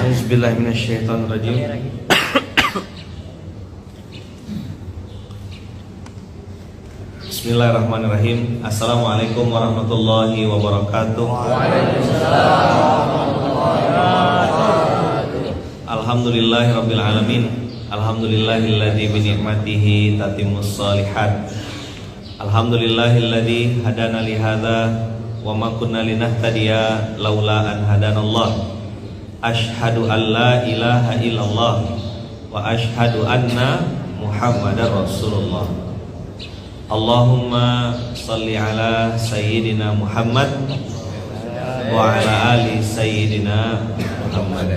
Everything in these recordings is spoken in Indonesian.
Auzubillahiminasyaitonirrajim. Bismillahirrahmanirrahim. Assalamualaikum warahmatullahi wabarakatuh. Alhamdulillahirabbil alamin. Alhamdulillahilladzi bi ni'matihi tatimmus shalihat. Alhamdulillahilladzi hadana li hadza wa ma kunna linahtadiya laula an hadanallah. Asyhadu an la ilaha illallah wa asyhadu anna Muhammadar Rasulullah. Allahumma salli ala sayyidina Muhammad wa ala ali sayyidina Muhammad.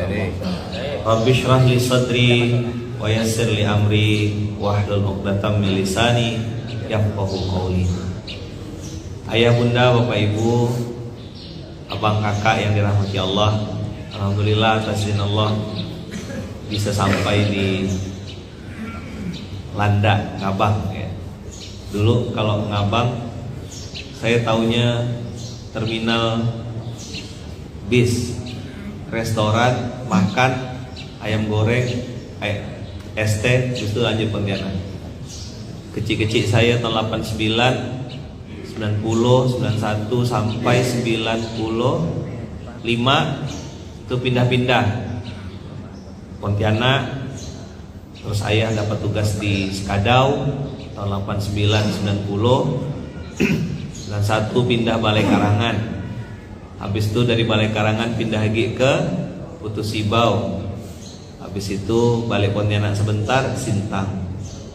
Rabbi shrah li sadri wa yassir li amri wahlul 'uqdatam min lisani yafqahu qawli. Ayah bunda, bapak ibu, abang kakak yang dirahmati Allah, alhamdulillah atas izin Allah bisa sampai di Landak Ngabang ya. Dulu kalau Ngabang saya taunya terminal bis, restoran, makan, ayam goreng, ST, itu lanjut Pontianak. Kecil-kecil saya tahun 89, 90, 91 sampai 95 itu pindah-pindah Pontianak. Terus ayah dapat tugas di Skadau tahun 89, 90, 91 pindah Balai Karangan. Habis itu dari Balai Karangan pindah lagi ke Putus Sibau. Habis itu balik Pontianak sebentar, Sintang.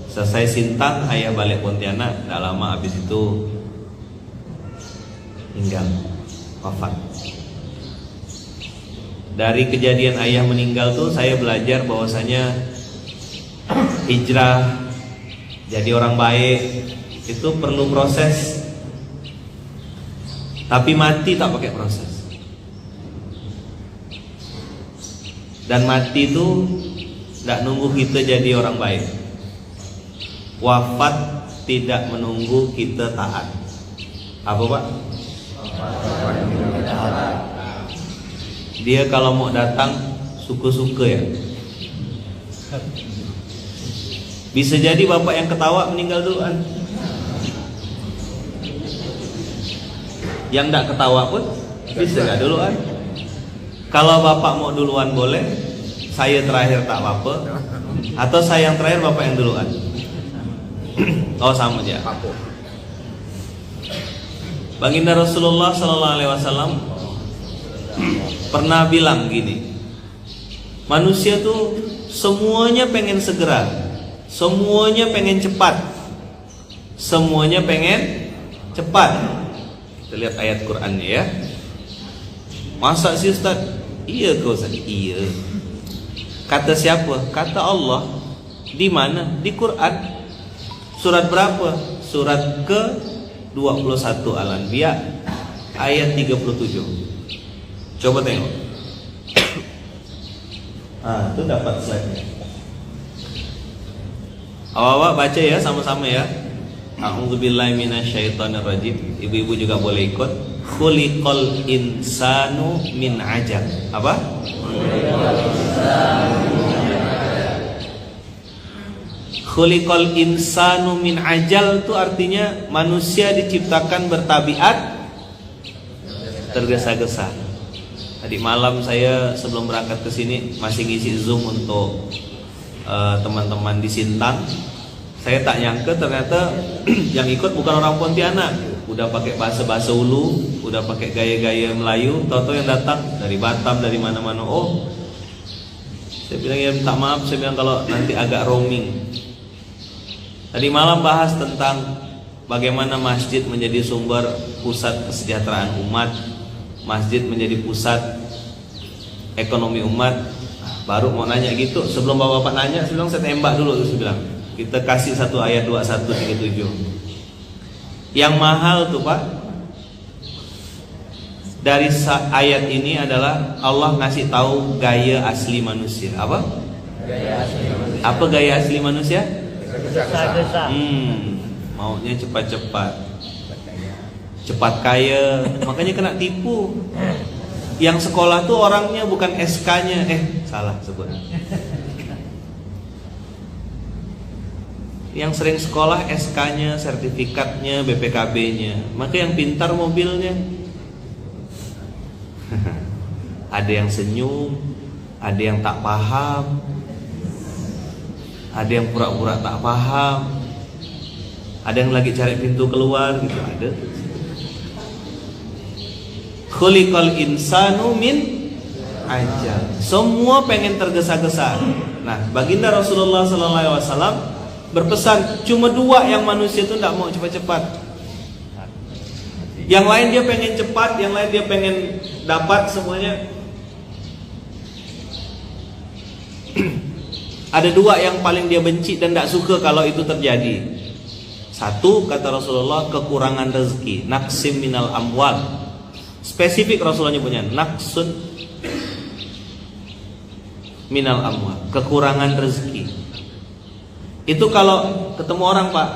Selesai Sintang, ayah balik Pontianak. Tidak lama habis itu meninggal, wafat. Dari kejadian ayah meninggal tuh saya belajar bahwasanya hijrah jadi orang baik itu perlu proses. Tapi mati tak pakai proses. Dan mati itu tidak nunggu kita jadi orang baik. Wafat tidak menunggu kita taat. Apa Pak? Dia kalau mau datang suka-suka ya. Bisa jadi bapak yang ketawa meninggal duluan. Yang tidak ketawa pun bisa gak duluan. Kalau bapak mau duluan boleh, saya terakhir tak apa-apa. Atau saya yang terakhir, bapak yang duluan. Oh sama aja. Baginda Rasulullah SAW pernah bilang gini, manusia tuh semuanya pengen segera, semuanya pengen cepat, semuanya pengen cepat. Kita lihat ayat Qur'annya ya. Masa sih Ustaz? Iya kau Ustaz. Iya. Kata siapa? Kata Allah. Di mana? Di Quran. Surat berapa? Surat ke 21 Al-Anbiya ayat 37. Coba tengok. Itu dapat slide-nya. Awak baca ya sama-sama ya. A'udzubillahi minasyaitonirrajim. Ibu-ibu juga boleh ikut. Khuliqal insanu min ajal. Apa? Khuliqal insanu min ajal itu artinya manusia diciptakan bertabiat tergesa-gesa. Tadi malam saya sebelum berangkat ke sini masih ngisi Zoom untuk teman-teman di Sintang. Saya tak nyangka ternyata yang ikut bukan orang Pontianak. Udah pakai bahasa-bahasa Ulu, udah pakai gaya-gaya Melayu, tahu-tahu yang datang dari Batam, dari mana-mana. Oh, saya bilang ya minta maaf, saya bilang kalau nanti agak roaming. Tadi malam bahas tentang bagaimana masjid menjadi sumber pusat kesejahteraan umat, masjid menjadi pusat ekonomi umat. Baru mau nanya gitu, sebelum bapak-bapak nanya, saya bilang saya tembak dulu, saya bilang kita kasih satu ayat 2137. Yang mahal tuh Pak, dari ayat ini adalah Allah ngasih tahu gaya asli manusia. Apa? Gaya asli manusia. Apa gaya asli manusia? Maunya cepat-cepat, cepat kaya, makanya kena tipu. Yang sekolah tuh orangnya bukan SK-nya, salah sebut. Yang sering sekolah SK-nya, sertifikatnya, BPKB-nya. Maka yang pintar mobilnya. Ada yang senyum, ada yang tak paham, ada yang pura-pura tak paham, ada yang lagi cari pintu keluar gitu, ada. Khuliqal insanu min ajal. Semua pengen tergesa-gesa. Nah, baginda Rasulullah SAW berpesan, cuma dua yang manusia itu tidak mau cepat-cepat. Yang lain dia pengen cepat, yang lain dia pengen dapat semuanya. Ada dua yang paling dia benci dan tidak suka kalau itu terjadi. Satu, kata Rasulullah, kekurangan rezeki, naqsim minal amwal. Spesifik Rasulullah nyebutnya, naqsun minal amwal, kekurangan rezeki. Itu kalau ketemu orang, Pak,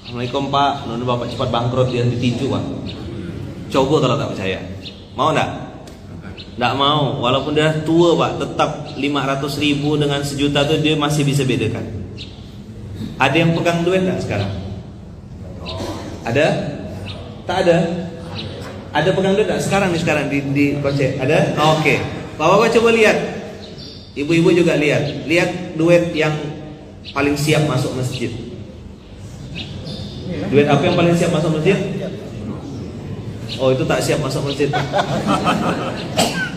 Assalamualaikum Pak, nona bapak cepat bangkrut, dia ditinju Pak. Coba kalau tak percaya, mau enggak? Enggak mau, walaupun dia tua Pak, tetap 500.000 dengan 1 juta itu dia masih bisa bedakan. Ada yang pegang duit enggak sekarang? Ada? Tak ada? Ada pegang duit enggak sekarang di kocek? Ada? Oh, oke. Bapak-bapak coba lihat. Ibu-ibu juga lihat. Lihat duit yang paling siap masuk masjid. Duit apa yang paling siap masuk masjid? Oh, itu tak siap masuk masjid.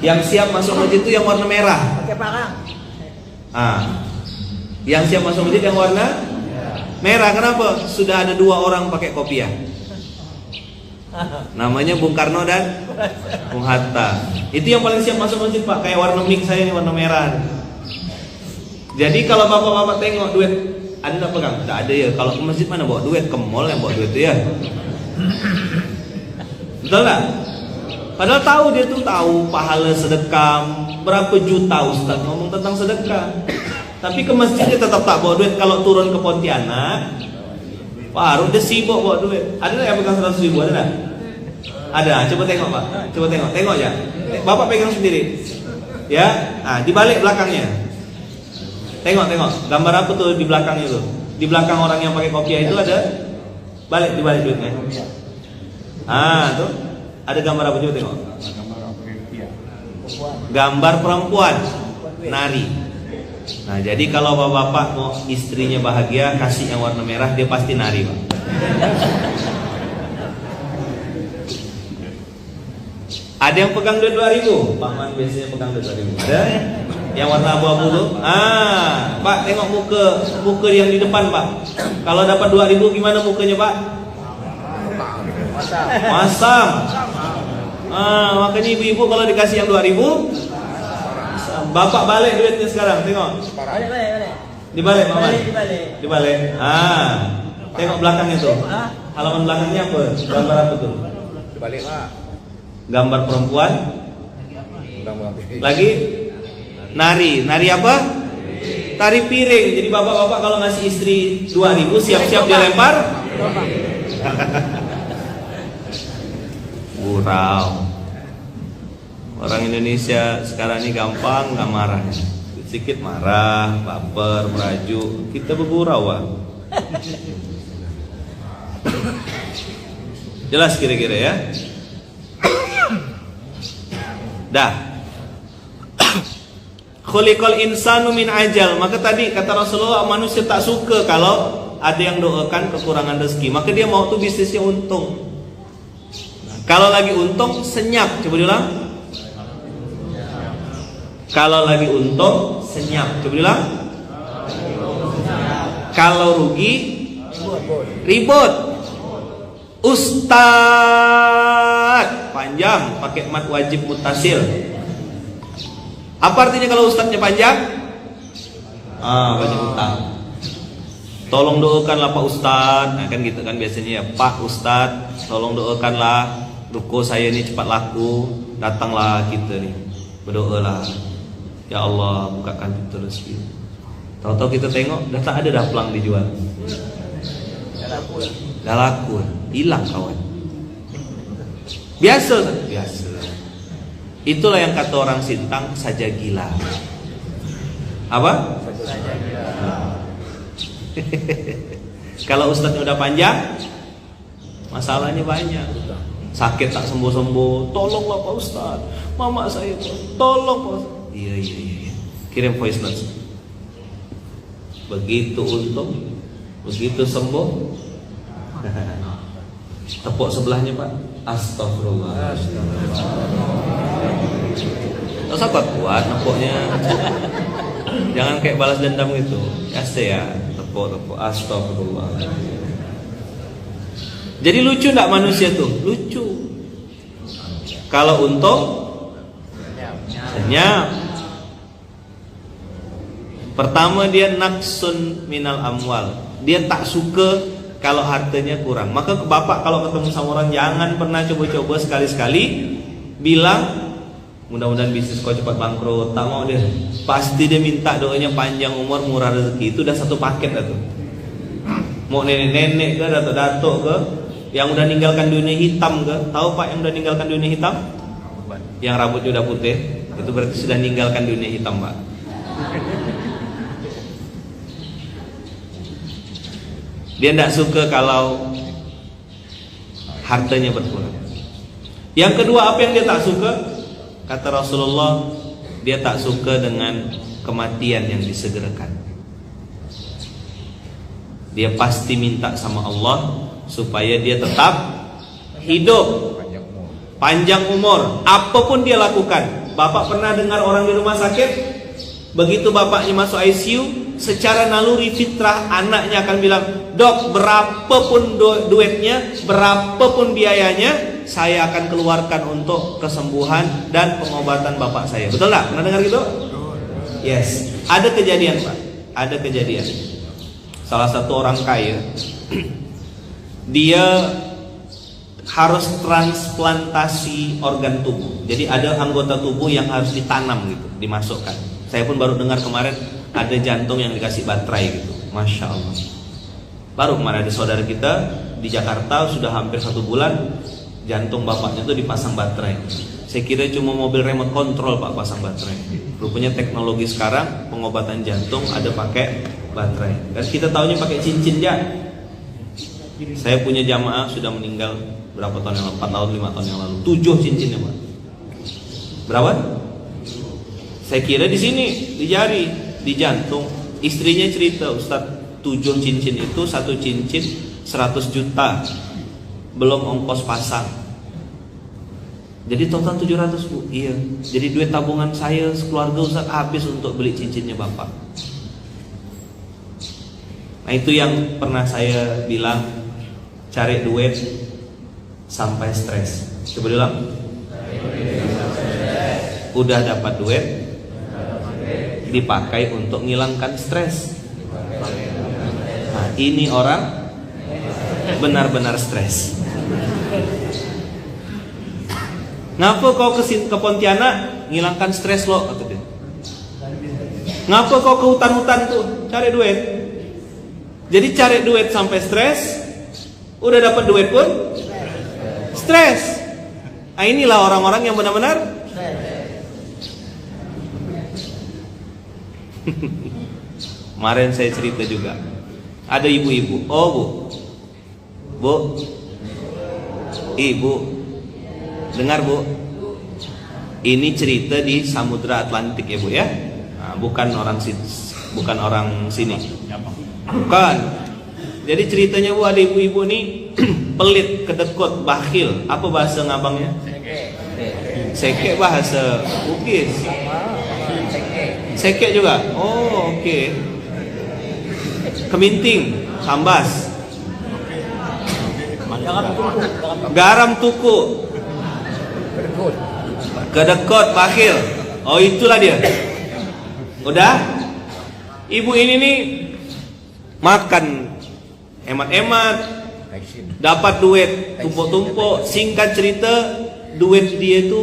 Yang siap masuk masjid itu yang warna merah. Pakai parang. Yang siap masuk masjid yang warna merah. Kenapa? Sudah ada 2 orang pakai kopiah. Namanya Bung Karno dan Bung Hatta. Itu yang paling siap masuk masjid Pak. Kayak warna mic saya ini warna merah. Jadi kalau bapak-bapak tengok duit, ada tak pegang? Tak ada ya. Kalau ke masjid mana bawa duit? Ke mall yang bawa duit itu ya. Betul tak? Padahal tahu, dia tuh tahu pahala sedekah berapa juta Ustaz ngomong tentang sedekah. Tapi ke masjid dia tetap tak bawa duit. Kalau turun ke Pontianak, baru dia sibuk bawa duit. Ada yang pegang 100.000? Ada tak? Ada. Coba tengok Pak. Coba tengok ya. Bapak pegang sendiri. Ya. Di balik belakangnya. Tengok. Gambar apa tuh di belakang itu? Di belakang orang yang pakai kopiah itu ada di balik duitnya. Tuh. Ada gambar apa juga tengok? Gambar perempuan nari. Nah, jadi kalau bapak-bapak mau istrinya bahagia, kasih yang warna merah, dia pasti nari, Pak. Ada yang pegang duit 2.000? Pak Man biasanya pegang duit 2.000. Ada? Yang warna abu-abu tuh? Pak, tengok muka yang di depan, Pak. Kalau dapat 2.000 gimana mukanya, Pak? Masam. Makanya ibu-ibu kalau dikasih yang 2.000, bapak balik duitnya sekarang, tengok. Balik. Dibalik, Mama. Dibalik. Tengok belakangnya tuh. Halaman belakangnya apa? Gambar apa tuh? Dibalik, Pak. Gambar perempuan. Lagi nari apa? Tari piring. Jadi bapak-bapak kalau ngasih istri 2.000, siap-siap dia lempar. Gurau. Orang Indonesia sekarang ini gampang nggak marah, sedikit marah, baper, merajuk. Kita bergurau, Pak. Jelas kira-kira ya? Dah. Khuliqal insanu min ajal. Maka tadi kata Rasulullah, manusia tak suka kalau ada yang doakan kekurangan rezeki. Maka dia mau tuh bisnisnya untung. Kalau lagi untung senyap. Coba diulang. Kalau lagi untung senyap. Coba diulang. Kalau rugi ribut. Ustad panjang pakai mat wajib mutasil. Apa artinya kalau ustadznya panjang? Banyak utang. Tolong doakanlah Pak Ustadz. Nah, kan gitu kan biasanya ya, Pak Ustadz, tolong doakanlah ruko saya ini cepat laku. Datanglah kita nih, berdoalah. Ya Allah, bukakan pintu rezeki. Tahu-tahu kita tengok, dah tak ada dah pelang dijual. Dah laku, hilang kawan. Biasa. Itulah yang kata orang Sintang, saja gila. Apa? Kalau ustadznya udah panjang, masalahnya banyak. Sakit tak sembuh-sembuh, tolonglah Pak Ustadz, mama saya tolong Pak Ustadz. Iya. Kirim voice note. Begitu untung, begitu sembuh, tepuk sebelahnya Pak. Astagfirullah. Masa kuat nepuknya. Jangan kayak balas dendam gitu. Ya, tepuk. Astagfirullah. Jadi lucu enggak manusia tuh? Lucu. Kalau untung senyap. Pertama dia naksun minal amwal. Dia tak suka kalau hartanya kurang. Maka bapak kalau ketemu sama orang jangan pernah coba-coba sekali-sekali bilang mudah-mudahan bisnis kau cepat bangkrut. Tak mau dia. Pasti dia minta doanya panjang umur, murah rezeki. Itu udah satu paket lah tuh. Mau nenek-nenek ke, datuk-datuk ke, yang udah ninggalkan dunia hitam ke. Tahu Pak yang udah ninggalkan dunia hitam? Yang rambutnya udah putih. Itu berarti sudah ninggalkan dunia hitam Pak. Dia tidak suka kalau hartanya berkurang. Yang kedua, apa yang dia tak suka? Kata Rasulullah, dia tak suka dengan kematian yang disegerakan. Dia pasti minta sama Allah supaya dia tetap hidup, panjang umur, apapun dia lakukan. Bapak pernah dengar orang di rumah sakit, begitu bapaknya masuk ICU, secara naluri fitrah anaknya akan bilang, dok, berapapun duitnya, berapapun biayanya, saya akan keluarkan untuk kesembuhan dan pengobatan bapak saya. Betul nggak? Pernah dengar gitu? Yes. Ada kejadian Pak. Ada kejadian. Salah satu orang kaya, dia harus transplantasi organ tubuh. Jadi ada anggota tubuh yang harus ditanam gitu, dimasukkan. Saya pun baru dengar kemarin ada jantung yang dikasih baterai gitu. Masya Allah. Baru kemarin ada saudara kita di Jakarta sudah hampir 1 bulan jantung bapaknya itu dipasang baterai. Saya kira cuma mobil remote control Pak pasang baterai. Rupanya teknologi sekarang pengobatan jantung ada pakai baterai. Dan kita tahunya pakai cincin ya. Saya punya jamaah sudah meninggal berapa tahun yang lalu? 4 tahun, 5 tahun yang lalu. 7 cincinnya Pak. Berapa? Saya kira di sini, di jari, di jantung. Istrinya cerita, Ustaz, 7 cincin itu, 1 cincin 100 juta, belum ongkos pasang. Jadi total 700 Bu. Iya. Jadi duit tabungan saya sekeluarga Ustaz habis untuk beli cincinnya bapak. Nah itu yang pernah saya bilang, cari duit sampai stres. Coba bilang, udah dapat duit dipakai untuk ngilangkan stres. Nah, ini orang benar-benar stres. Ngapa kau ke Pontianak? Ngilangkan stres lo, kata dia. Ngapa kau ke hutan-hutan tuh? Cari duit. Jadi cari duit sampai stres, udah dapat duit pun stres. Nah, inilah orang-orang yang benar-benar kemarin saya cerita juga, ada ibu-ibu. Oh bu, ibu, dengar bu, ini cerita di Samudra Atlantik ya bu ya, nah, bukan orang sini, bukan. Jadi ceritanya bu, ada ibu-ibu nih pelit, kedekut, bakhil. Apa bahasa ngabangnya? Seke bahasa Bugis. Seke juga. Oh oke. Okay. Keminting, sambas. Garam tuku. Kedekut, bakhil. Oh itulah dia. Udah? Ibu ini nih makan hemat-hemat, dapat duit tumpuk-tumpuk. Singkat cerita, duit dia itu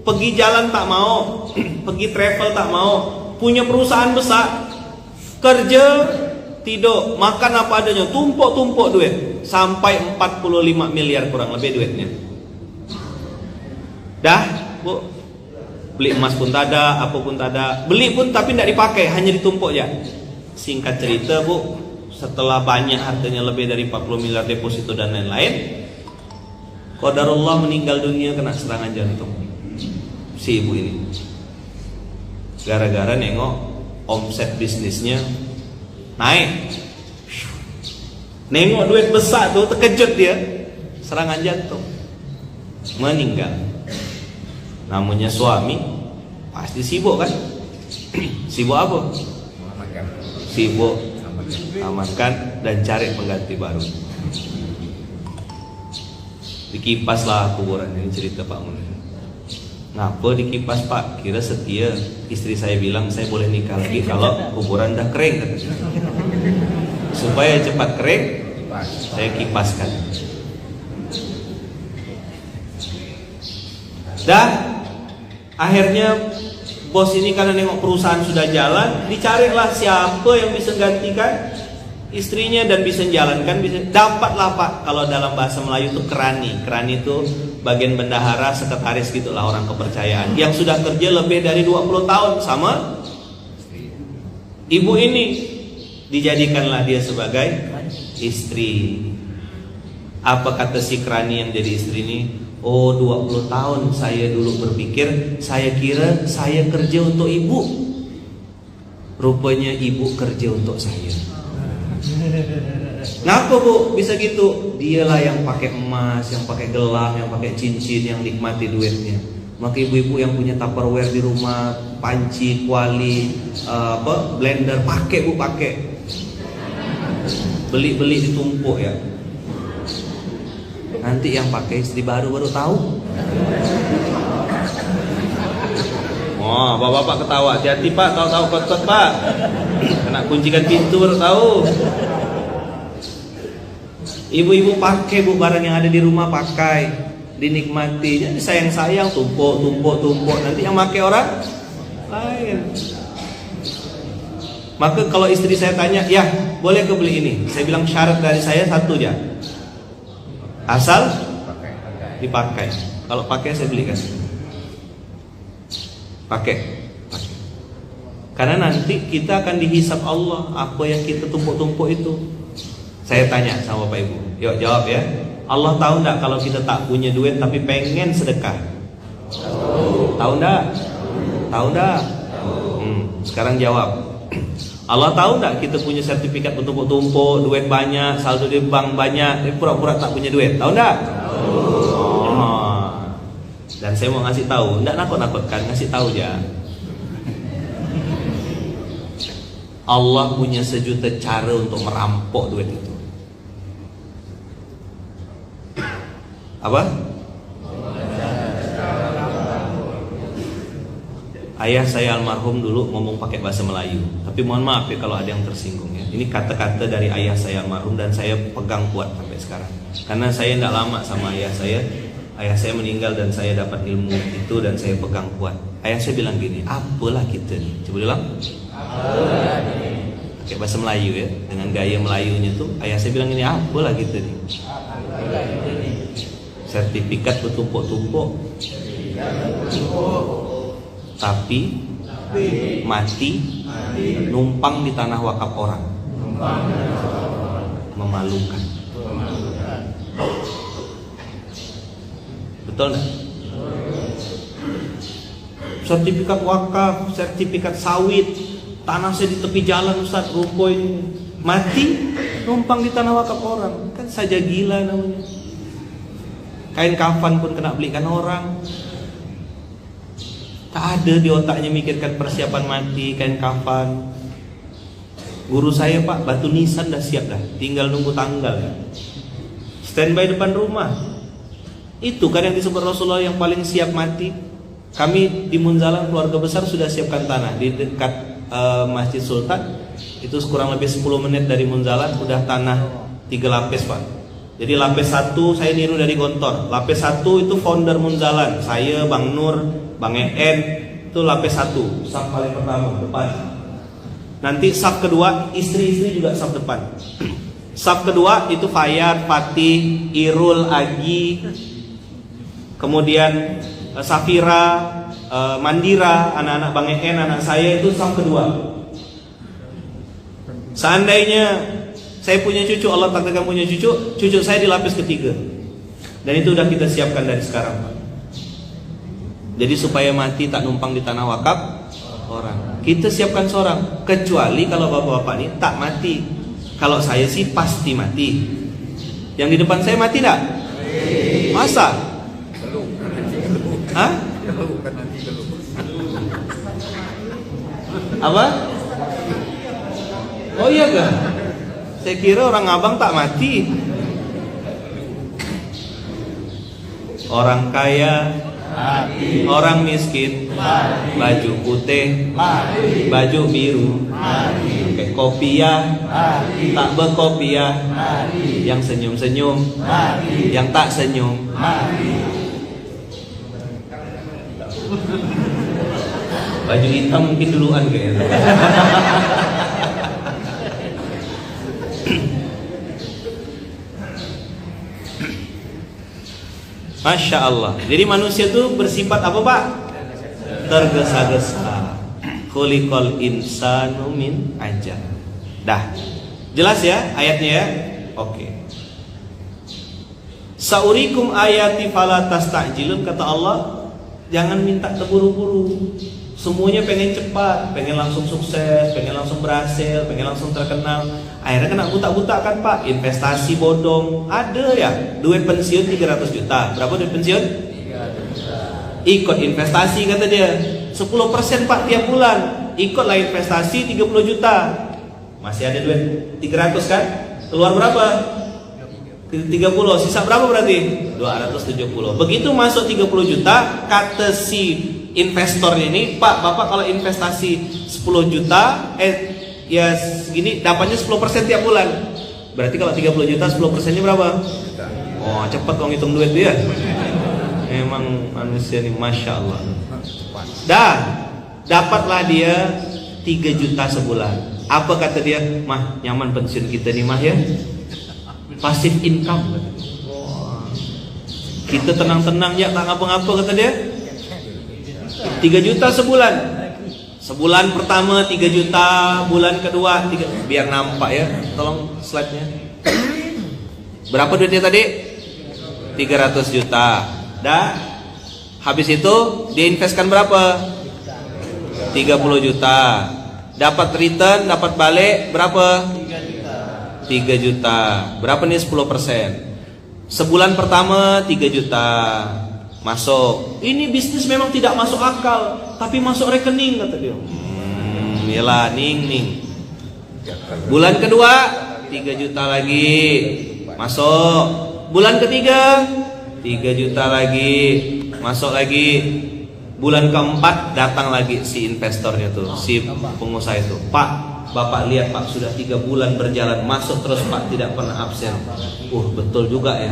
pergi jalan tak mau, pergi travel tak mau, punya perusahaan besar, kerja tidur, makan apa adanya, tumpuk-tumpuk duit sampai 45 miliar kurang lebih duitnya. Dah, bu, Beli emas pun tak ada, apa pun tak ada. Beli pun tapi tidak dipakai, hanya ditumpuk ya. Singkat cerita Bu, setelah banyak hartanya lebih dari 40 miliar deposito dan lain-lain, qadarullah meninggal dunia kena serangan jantung si ibu ini. Gara-gara nengok omset bisnisnya naik, nengok duit besar tuh, terkejut dia, serangan jantung, meninggal. Namanya suami pasti sibuk kan? Sibuk apa? Sibuk amankan dan cari pengganti baru. Dikipaslah kuburan. Ini cerita Pak Mun. Ngapa dikipas Pak? Kira setia. Istri saya bilang saya boleh nikah lagi kalau kuburan dah kering. Supaya cepat kering, saya kipaskan. Dah akhirnya bos ini karena nengok perusahaan sudah jalan, dicarilah siapa yang bisa gantikan istrinya dan bisa jalankan, bisa dapatlah Pak. Kalau dalam bahasa Melayu itu kerani. Kerani itu bagian bendahara, sekretaris gitulah, orang kepercayaan yang sudah kerja lebih dari 20 tahun sama ibu ini. Dijadikanlah dia sebagai istri. Apa kata si kerani yang jadi istri ini? Oh, 20 tahun saya dulu berpikir, saya kira saya kerja untuk ibu. Rupanya ibu kerja untuk saya. Kenapa Bu bisa gitu? Dialah yang pakai emas, yang pakai gelang, yang pakai cincin, yang nikmati duitnya. Maka ibu-ibu yang punya Tupperware di rumah, panci, kuali, blender, pakai Bu, pakai. Beli-beli ditumpuk ya. Nanti yang pakai istri baru tahu. Oh, bapak-bapak ketawa, hati-hati Pak, tahu-tahu kot-kot Pak. Kena kuncikan pintu baru tahu. Ibu-ibu pakai Bu, barang yang ada di rumah pakai, dinikmati. Jadi sayang-sayang, tumpuk. Nanti yang pakai orang lain. Maka kalau istri saya tanya, ya boleh ke beli ini? Saya bilang syarat dari saya satu aja, asal dipakai. Kalau pakai saya belikan. Pakai. Karena nanti kita akan dihisap Allah apa yang kita tumpuk-tumpuk itu. Saya tanya sama Bapak Ibu, yuk jawab ya. Allah tahu enggak kalau kita tak punya duit tapi pengen sedekah? Tahu enggak? Tahu enggak? Sekarang jawab. Allah tahu enggak kita punya sertifikat bertumpuk-tumpuk, duit banyak, saldo di bank banyak, tapi pura-pura tak punya duit? Tahu enggak? Oh. Dan saya mau ngasih tahu, enggak nakut-nakutkan, ngasih tahu aja. Allah punya sejuta cara untuk merampok duit itu. Apa? Ayah saya almarhum dulu ngomong pakai bahasa Melayu. Tapi mohon maaf ya kalau ada yang tersinggung ya. Ini kata-kata dari ayah saya almarhum dan saya pegang kuat sampai sekarang. Karena saya tidak lama sama ayah saya. Ayah saya meninggal dan saya dapat ilmu itu dan saya pegang kuat. Ayah saya bilang gini, apalah kita nih? Coba bilang. Pakai bahasa Melayu ya, dengan gaya Melayunya tuh. Ayah saya bilang ini, apalah kita nih? Sertifikat bertumpuk-tumpuk, tapi mati numpang di tanah wakaf orang. Memalukan. Betul enggak? Sertifikat wakaf, sertifikat sawit, tanah saya di tepi jalan Ustaz, ruko ini mati numpang di tanah wakaf orang. Kan saja gila namanya. Kain kafan pun kena belikan orang. Tak ada di otaknya mikirkan persiapan mati, kain kafan. Guru saya Pak, batu nisan dah siap dah, tinggal nunggu tanggal. Standby depan rumah. Itu kan yang disebut Rasulullah yang paling siap mati. Kami di Munzalan keluarga besar sudah siapkan tanah di dekat Masjid Sultan. Itu kurang lebih 10 menit dari Munzalan, udah tanah 3 lapis Pak. Jadi lapis 1 saya niru dari Gontor. Lapis 1 itu founder Munzalan, saya, Bang Nur, Bang En. Itu lapis 1, saf paling pertama depan. Nanti saf kedua istri-istri juga saf depan. Saf kedua itu Fayat, Fatih, Irul, Agi, kemudian Safira, Mandira, anak-anak Bang En, anak saya itu saf kedua. Seandainya saya punya cucu, Allah takdirkan punya cucu, cucu saya di lapis ketiga. Dan itu udah kita siapkan dari sekarang, Pak. Jadi supaya mati tak numpang di tanah wakaf orang. Kita siapkan seorang. Kecuali kalau bapak-bapak ini tak mati. Kalau saya sih pasti mati. Yang di depan saya mati tak? Masa? Hah? Apa? Oh iya kah? Saya kira orang abang tak mati. Orang kaya mati. Orang miskin mati. Baju putih mati. Baju biru mati. Pakai kopiah mati. Tak berkopiah mati. Yang senyum-senyum mati. Yang tak senyum mati. Baju hitam mungkin duluan kayaknya. Masya Allah. Jadi manusia itu bersifat apa, Pak? Tergesa-gesa. Khuliqal insanu min ajal. Dah. Jelas ya ayatnya ya? Oke. Saurikum ayati fala tastajilun, kata Allah, jangan minta terburu-buru. Semuanya pengen cepat, pengen langsung sukses, pengen langsung berhasil, pengen langsung terkenal. Akhirnya kena buta-buta kan, Pak. Investasi bodong. Ada ya, duit pensiun 300 juta. Berapa duit pensiun? 300 juta. Ikut investasi kata dia 10% Pak tiap bulan. Ikutlah investasi 30 juta. Masih ada duit 300 kan? Keluar berapa? 30. Sisa berapa berarti? 270. Begitu masuk 30 juta, kata si investornya ini, Pak, Bapak kalau investasi 10 juta ya segini dapatnya 10% tiap bulan. Berarti kalau 30 juta 10%-nya berapa? Oh, cepat kau ngitung duit dia. Memang manusia ini Masya Allah. Dah, dapatlah dia 3 juta sebulan. Apa kata dia? Mah, nyaman pensiun kita nih mah ya. Passive income. Kita tenang-tenang ya, tak ngapa-ngapa kata dia. 3 juta sebulan. Sebulan pertama 3 juta, bulan kedua 3, biar nampak ya. Tolong slide-nya. Berapa duitnya tadi? 300 juta. Dah. Habis itu diinvestkan berapa? 30 juta. Dapat return, dapat balik berapa? 3 juta. Berapa nih 10%? Sebulan pertama 3 juta. Masuk. Ini bisnis memang tidak masuk akal, tapi masuk rekening kata dia. Yalah, ning. Bulan kedua 3 juta lagi. Masuk. Bulan ketiga 3 juta lagi. Masuk lagi. Bulan keempat datang lagi si investornya tuh, si pengusaha itu. Pak, Bapak lihat Pak, sudah 3 bulan berjalan, masuk terus Pak, tidak pernah absen. Betul juga ya.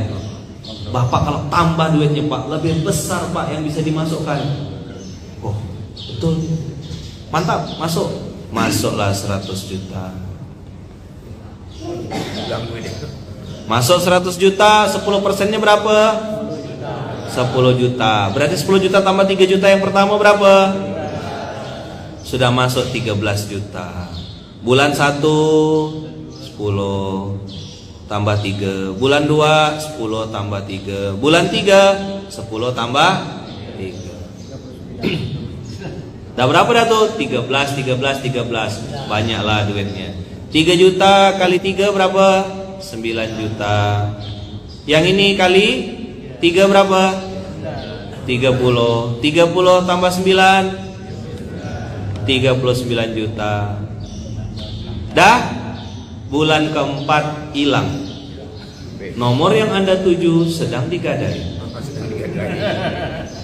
Bapak kalau tambah duitnya Pak, lebih besar Pak yang bisa dimasukkan. Betul. Mantap, masuk. Masuklah 100 juta. Masuk 100 juta, 10%-nya berapa? 10 juta. Berarti 10 juta tambah 3 juta yang pertama berapa? Sudah masuk 13 juta. Bulan 1 10 tambah 3. Bulan 2 10 tambah 3. Bulan 3 10 tambah 3. Dah berapa dah tuh? 13. Banyaklah duitnya. 3 juta kali 3 berapa? 9 juta. Yang ini kali 3 berapa? 30. 30 tambah 9 39 juta. Dah. Bulan keempat hilang. Nomor yang Anda tuju sedang digadai.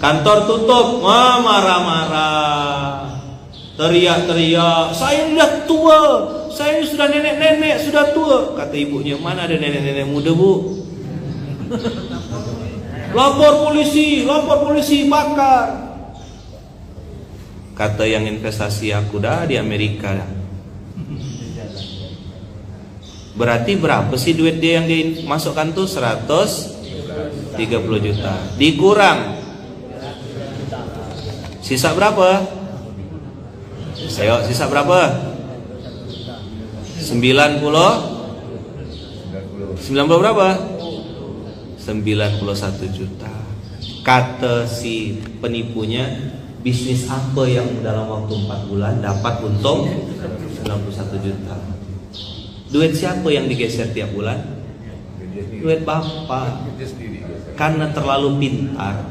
Kantor tutup, marah-marah, teriak-teriak, saya sudah tua, saya sudah nenek-nenek, sudah tua. Kata ibunya, mana ada nenek-nenek muda bu? Lapor polisi, bakar. Kata yang investasi aku dah di Amerika dah. Berarti berapa sih duit dia yang dimasukkan tuh? 130 juta. Dikurang Sisa berapa? Saya sisa berapa? 90 berapa? 91 juta. Kata si penipunya, bisnis apa yang dalam waktu 4 bulan dapat untung 91 juta? Duit siapa yang digeser tiap bulan? Duit bapak. Karena terlalu pintar.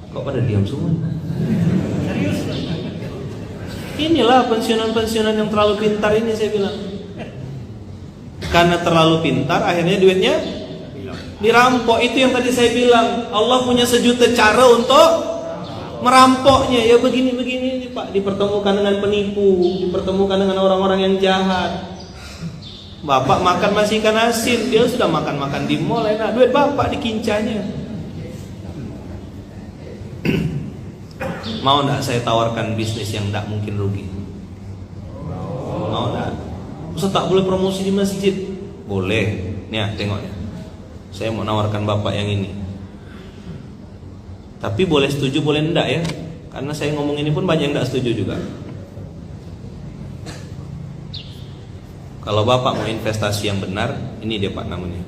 Kok pada diam semua? Inilah pensiunan-pensiunan yang terlalu pintar ini, saya bilang. Karena terlalu pintar, akhirnya duitnya dirampok. Itu yang tadi saya bilang, Allah punya sejuta cara untuk merampoknya. Ya begini-begini nih Pak, dipertemukan dengan penipu, dipertemukan dengan orang-orang yang jahat. Bapak makan masih ikan asin, dia sudah makan-makan di mall enak, duit bapak dikincanya. Mau enggak saya tawarkan bisnis yang enggak mungkin rugi? Mau enggak? Ustaz tak boleh promosi di masjid? Boleh. Nih, tengok ya. Saya mau nawarkan bapak yang ini. Tapi boleh setuju, boleh enggak ya? Karena saya ngomong ini pun banyak yang enggak setuju juga. Kalau bapak mau investasi yang benar, ini dia Pak namanya.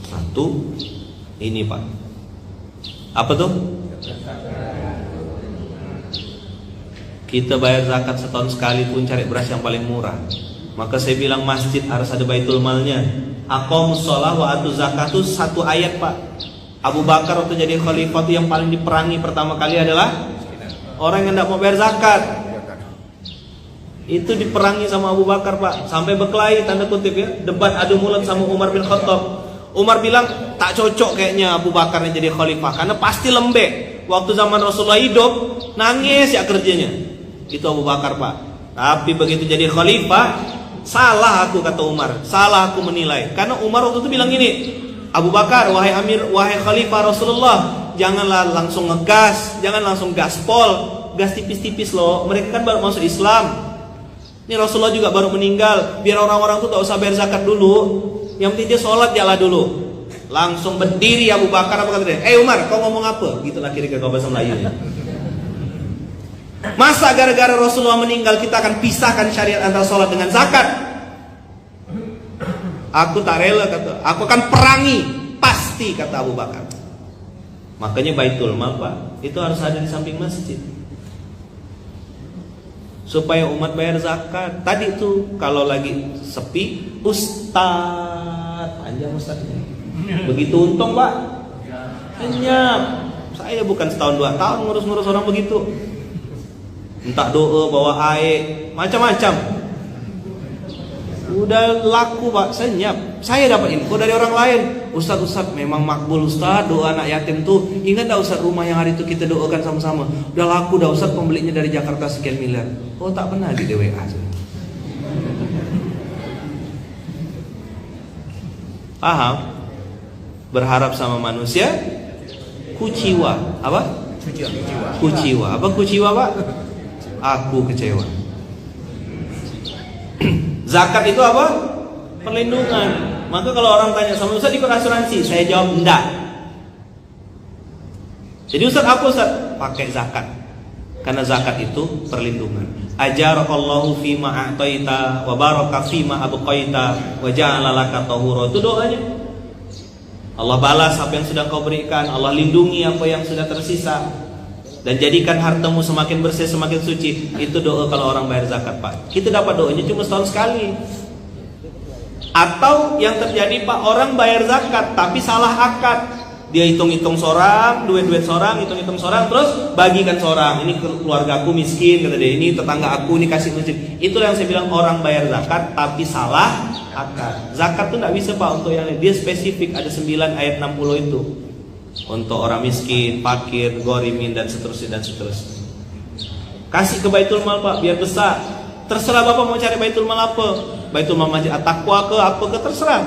Satu, ini Pak. Apa tuh? Kita bayar zakat setahun sekali pun cari beras yang paling murah. Maka saya bilang masjid harus ada baitul malnya. Aqamus shalah wa atuz zakat itu satu ayat Pak. Abu Bakar waktu jadi khalifah itu yang paling diperangi pertama kali adalah orang yang tidak mau bayar zakat. Itu diperangi sama Abu Bakar Pak. Sampai berkelahi tanda kutip ya, debat adu mulut sama Umar bin Khattab. Umar bilang tak cocok kayaknya Abu Bakar yang jadi khalifah karena pasti lembek. Waktu zaman Rasulullah hidup nangis ya kerjanya. Itu Abu Bakar Pak. Tapi begitu jadi khalifah, salah aku kata Umar, salah aku menilai. Karena Umar waktu itu bilang gini, Abu Bakar, wahai Amir, wahai khalifah Rasulullah, janganlah langsung ngegas, jangan langsung gaspol, gas tipis-tipis loh. Mereka kan baru masuk Islam. Ini Rasulullah juga baru meninggal, biar orang-orang tuh tak usah bayar zakat dulu. Yang penting dia sholat jalan dulu. Langsung berdiri Abu Bakar, apa kata dia? Umar, kau ngomong apa? Gitulah kira-kira kau bahasa Melayunya. Masa gara-gara Rasulullah meninggal kita akan pisahkan syariat antara sholat dengan zakat? Aku tak rela kata. Aku akan perangi, pasti kata Abu Bakar. Makanya baitul mal Pak, itu harus ada di samping masjid. Supaya umat bayar zakat. Tadi tuh kalau lagi sepi, Ustadz, panjang Ustadznya. Begitu untung Pak, senyap. Saya bukan setahun 2 tahun ngurus-ngurus orang begitu. Entah doa, bawa air, macam-macam. Udah laku Pak, senyap. Saya dapat info dari orang lain. Ustadz memang makbul Ustadz, doa anak yatim tuh. Ingat dah Ustadz rumah yang hari itu kita doakan sama-sama. Udah laku dah Ustadz, pembelinya dari Jakarta sekian miliar. Oh tak pernah di DWA. Paham? Berharap sama manusia kuciwa. Apa? Kuciwa. Apa kuciwa Pak? Aku kecewa. Zakat itu apa? Perlindungan. Maka kalau orang tanya sama Ustaz ikut asuransi, saya jawab enggak. Jadi Ustaz apa Ustaz? Pakai zakat. Karena zakat itu perlindungan. Ajarakallahu fima a'taita wa baraka fima abqaita wa ja'ala laka tahura. Itu doanya. Allah balas apa yang sudah kau berikan, Allah lindungi apa yang sudah tersisa. Dan jadikan hartamu semakin bersih, semakin suci. Itu doa kalau orang bayar zakat Pak. Kita dapat doanya cuma setahun sekali. Atau yang terjadi Pak, orang bayar zakat tapi salah akad. Dia hitung-hitung seorang, duit-duit seorang, hitung-hitung seorang, terus bagikan seorang. Ini keluarga aku miskin, kata dia. Ini tetangga aku, ini kasih masjid. Itulah yang saya bilang orang bayar zakat tapi salah akad. Zakat tuh tidak bisa Pak untuk yang lain. Dia spesifik, ada 9 ayat 60 itu. Untuk orang miskin, fakir, gorimin dan seterusnya dan seterusnya. Kasih ke baitul mal Pak, biar besar. Terserah Bapak mau cari baitul mal apa. Baitul mal masjid at-taqwa ke apa ke terserah.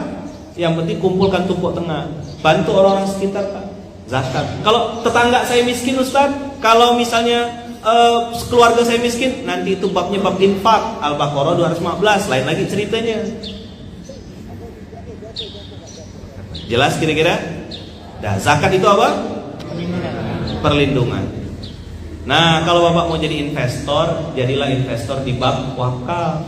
Yang penting kumpulkan tumpuk tengah. Bantu orang-orang sekitar Pak. Zakat. Kalau tetangga saya miskin Ustaz, kalau misalnya keluarga saya miskin, nanti itu babnya bab infak. Al-Baqarah 215, lain lagi ceritanya. Jelas kira-kira? Nah, zakat itu apa? Perlindungan. Nah, kalau Bapak mau jadi investor, jadilah investor di bab wakaf.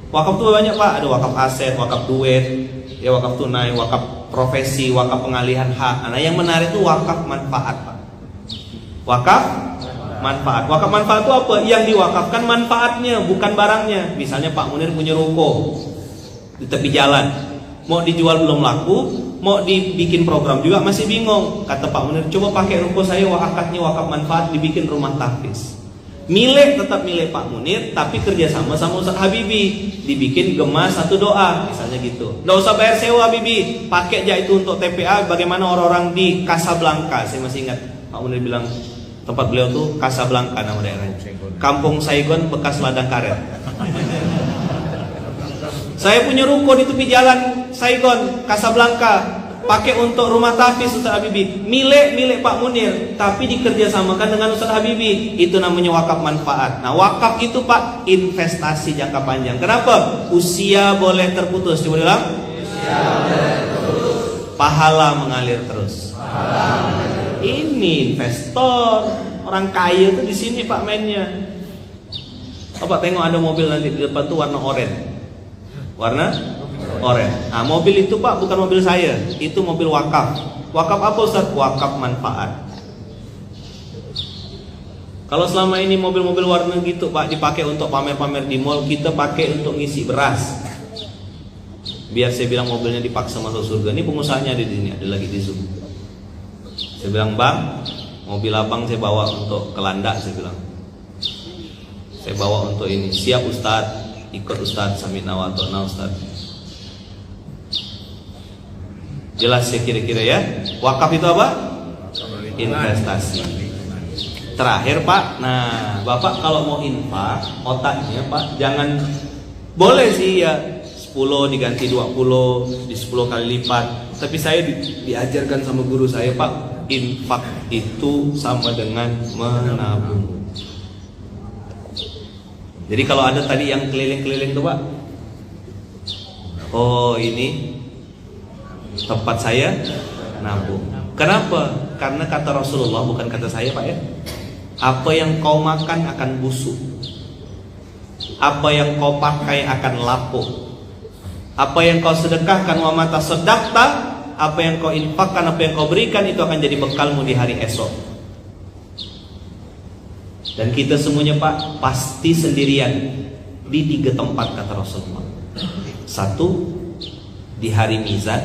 Wakaf itu banyak Pak, ada wakaf aset, wakaf duit, ya wakaf tunai, wakaf profesi, wakaf pengalihan hak. Nah, yang menarik itu wakaf manfaat Pak. Wakaf manfaat. Wakaf manfaat itu apa? Yang diwakafkan manfaatnya, bukan barangnya. Misalnya Pak Munir punya ruko di tepi jalan, mau dijual belum laku, mau dibikin program juga masih bingung. Kata Pak Munir, coba pakai ruko saya wakafnya wakaf manfaat, dibikin rumah tahfiz. Milik tetap milik Pak Munir, tapi kerjasama sama Ustaz Habibi, dibikin gema satu doa, misalnya gitu. Nggak usah bayar sewa Habibi, pakai aja itu untuk TPA. Bagaimana orang-orang di Casablanca, saya masih ingat Pak Munir bilang tempat beliau tuh Casablanca nama daerahnya, Kampung Saigon bekas ladang karet. Saya punya ruko di tepi jalan Saigon, Casablanca, pakai untuk rumah tahfiz Ustaz Habibi, milik Pak Munir, tapi dikerjasamakan dengan Ustaz Habibi. Itu namanya wakaf manfaat. Nah, wakaf itu Pak investasi jangka panjang. Kenapa? Usia boleh terputus. Coba bilang. Usia boleh terputus. Pahala mengalir terus. Ini investor, orang kaya tuh di sini Pak mainnya. Bapak tengok ada mobil nanti di depan tuh warna oranye. Warna oranye. Nah, mobil itu Pak bukan mobil saya, itu mobil wakaf. Wakaf apa Ustaz? Wakaf manfaat. Kalau selama ini mobil-mobil warna gitu Pak dipakai untuk pamer-pamer di mall, kita pakai untuk ngisi beras. Biar saya bilang mobilnya dipaksa masuk surga. Ini pengusahanya ada di sini, ada lagi di Zoom. Saya bilang, "Bang, mobil abang saya bawa untuk ke Landak," saya bilang. "Saya bawa untuk ini." "Siap Ustaz, ikut Ustaz, samina wa ta'na Ustaz." Jelas ya kira-kira ya. Wakaf itu apa? Investasi. Terakhir Pak, nah Bapak kalau mau infak, otaknya Pak jangan, boleh sih ya 10 diganti 20, di 10 kali lipat. Tapi saya diajarkan sama guru saya Pak, infak itu sama dengan menabung. Jadi kalau ada tadi yang keliling-keliling tuh Pak, oh ini tempat saya nabung. Kenapa? Karena kata Rasulullah, bukan kata saya Pak ya. Apa yang kau makan akan busuk, apa yang kau pakai akan lapuk, apa yang kau sedekahkan wa mata sedakta, apa yang kau infakkan, apa yang kau berikan itu akan jadi bekalmu di hari esok. Dan kita semuanya Pak pasti sendirian di 3 tempat kata Rasulullah. 1, di hari mizan.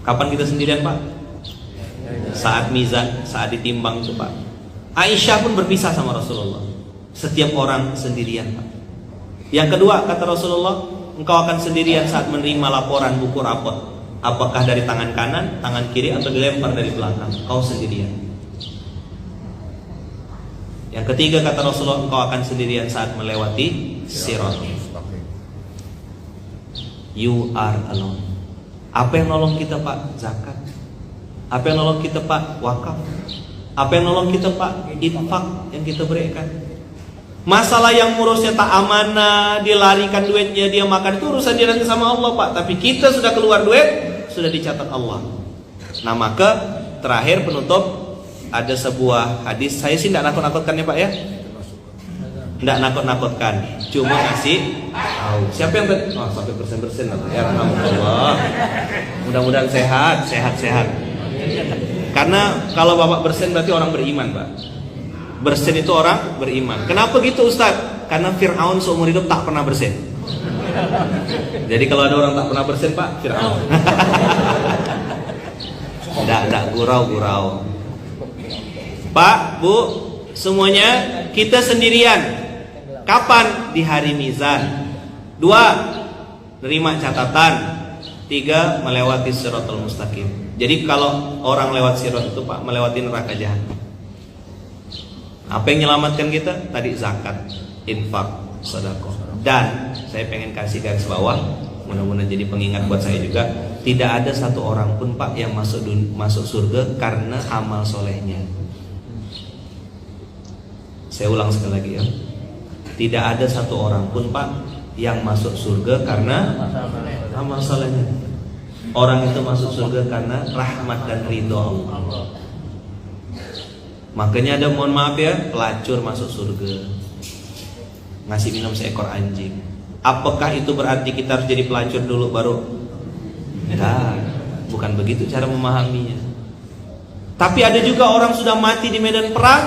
Kapan kita sendirian Pak? Saat mizan, saat ditimbang itu Pak. Aisyah pun berpisah sama Rasulullah. Setiap orang sendirian Pak. Yang kedua kata Rasulullah, engkau akan sendirian saat menerima laporan buku rapot. Apakah dari tangan kanan, tangan kiri, atau dilempar dari belakang. Kau sendirian. Yang ketiga kata Rasulullah, engkau akan sendirian saat melewati sirat. You are alone. Apa yang nolong kita Pak? Zakat. Apa yang nolong kita Pak? Wakaf. Apa yang nolong kita Pak? Infak yang kita berikan. Masalah yang ngurusnya tak amanah, dia larikan duitnya, dia makan, itu urusan dia nanti sama Allah Pak. Tapi kita sudah keluar duit, sudah dicatat Allah. Nah maka terakhir penutup, ada sebuah hadis. Saya sih tidak nakut-nakutkan ya Pak ya, tidak nakut-nakutkan, cuma ngasih tahu. Siapa yang sampai bersin-bersin ya Alhamdulillah. Mudah-mudahan sehat. Karena kalau Bapak bersin berarti orang beriman Pak. Bersin itu orang beriman. Kenapa gitu Ustaz? Karena Fir'aun seumur hidup tak pernah bersin. Jadi kalau ada orang tak pernah bersin Pak, Fir'aun. Tidak gurau-gurau. Pak, Bu, semuanya kita sendirian. Kapan? Di hari mizan. 2, nerima catatan. 3, melewati siratal mustaqim. Jadi kalau orang lewat sirat itu Pak, melewati neraka jahanam. Apa yang menyelamatkan kita? Tadi zakat, infak, sedekah. Dan saya pengen kasih garis bawah, mudah-mudahan jadi pengingat buat saya juga. Tidak ada satu orang pun Pak yang masuk surga karena amal solehnya. Saya ulang sekali lagi ya. Tidak ada satu orang pun Pak yang masuk surga karena amal solehnya. Orang itu masuk surga karena rahmat dan ridho Allah. Makanya ada, mohon maaf ya, pelacur masuk surga, ngasih minum seekor anjing. Apakah itu berarti kita harus jadi pelacur dulu baru? Nah, bukan begitu cara memahaminya. Tapi ada juga orang sudah mati di medan perang,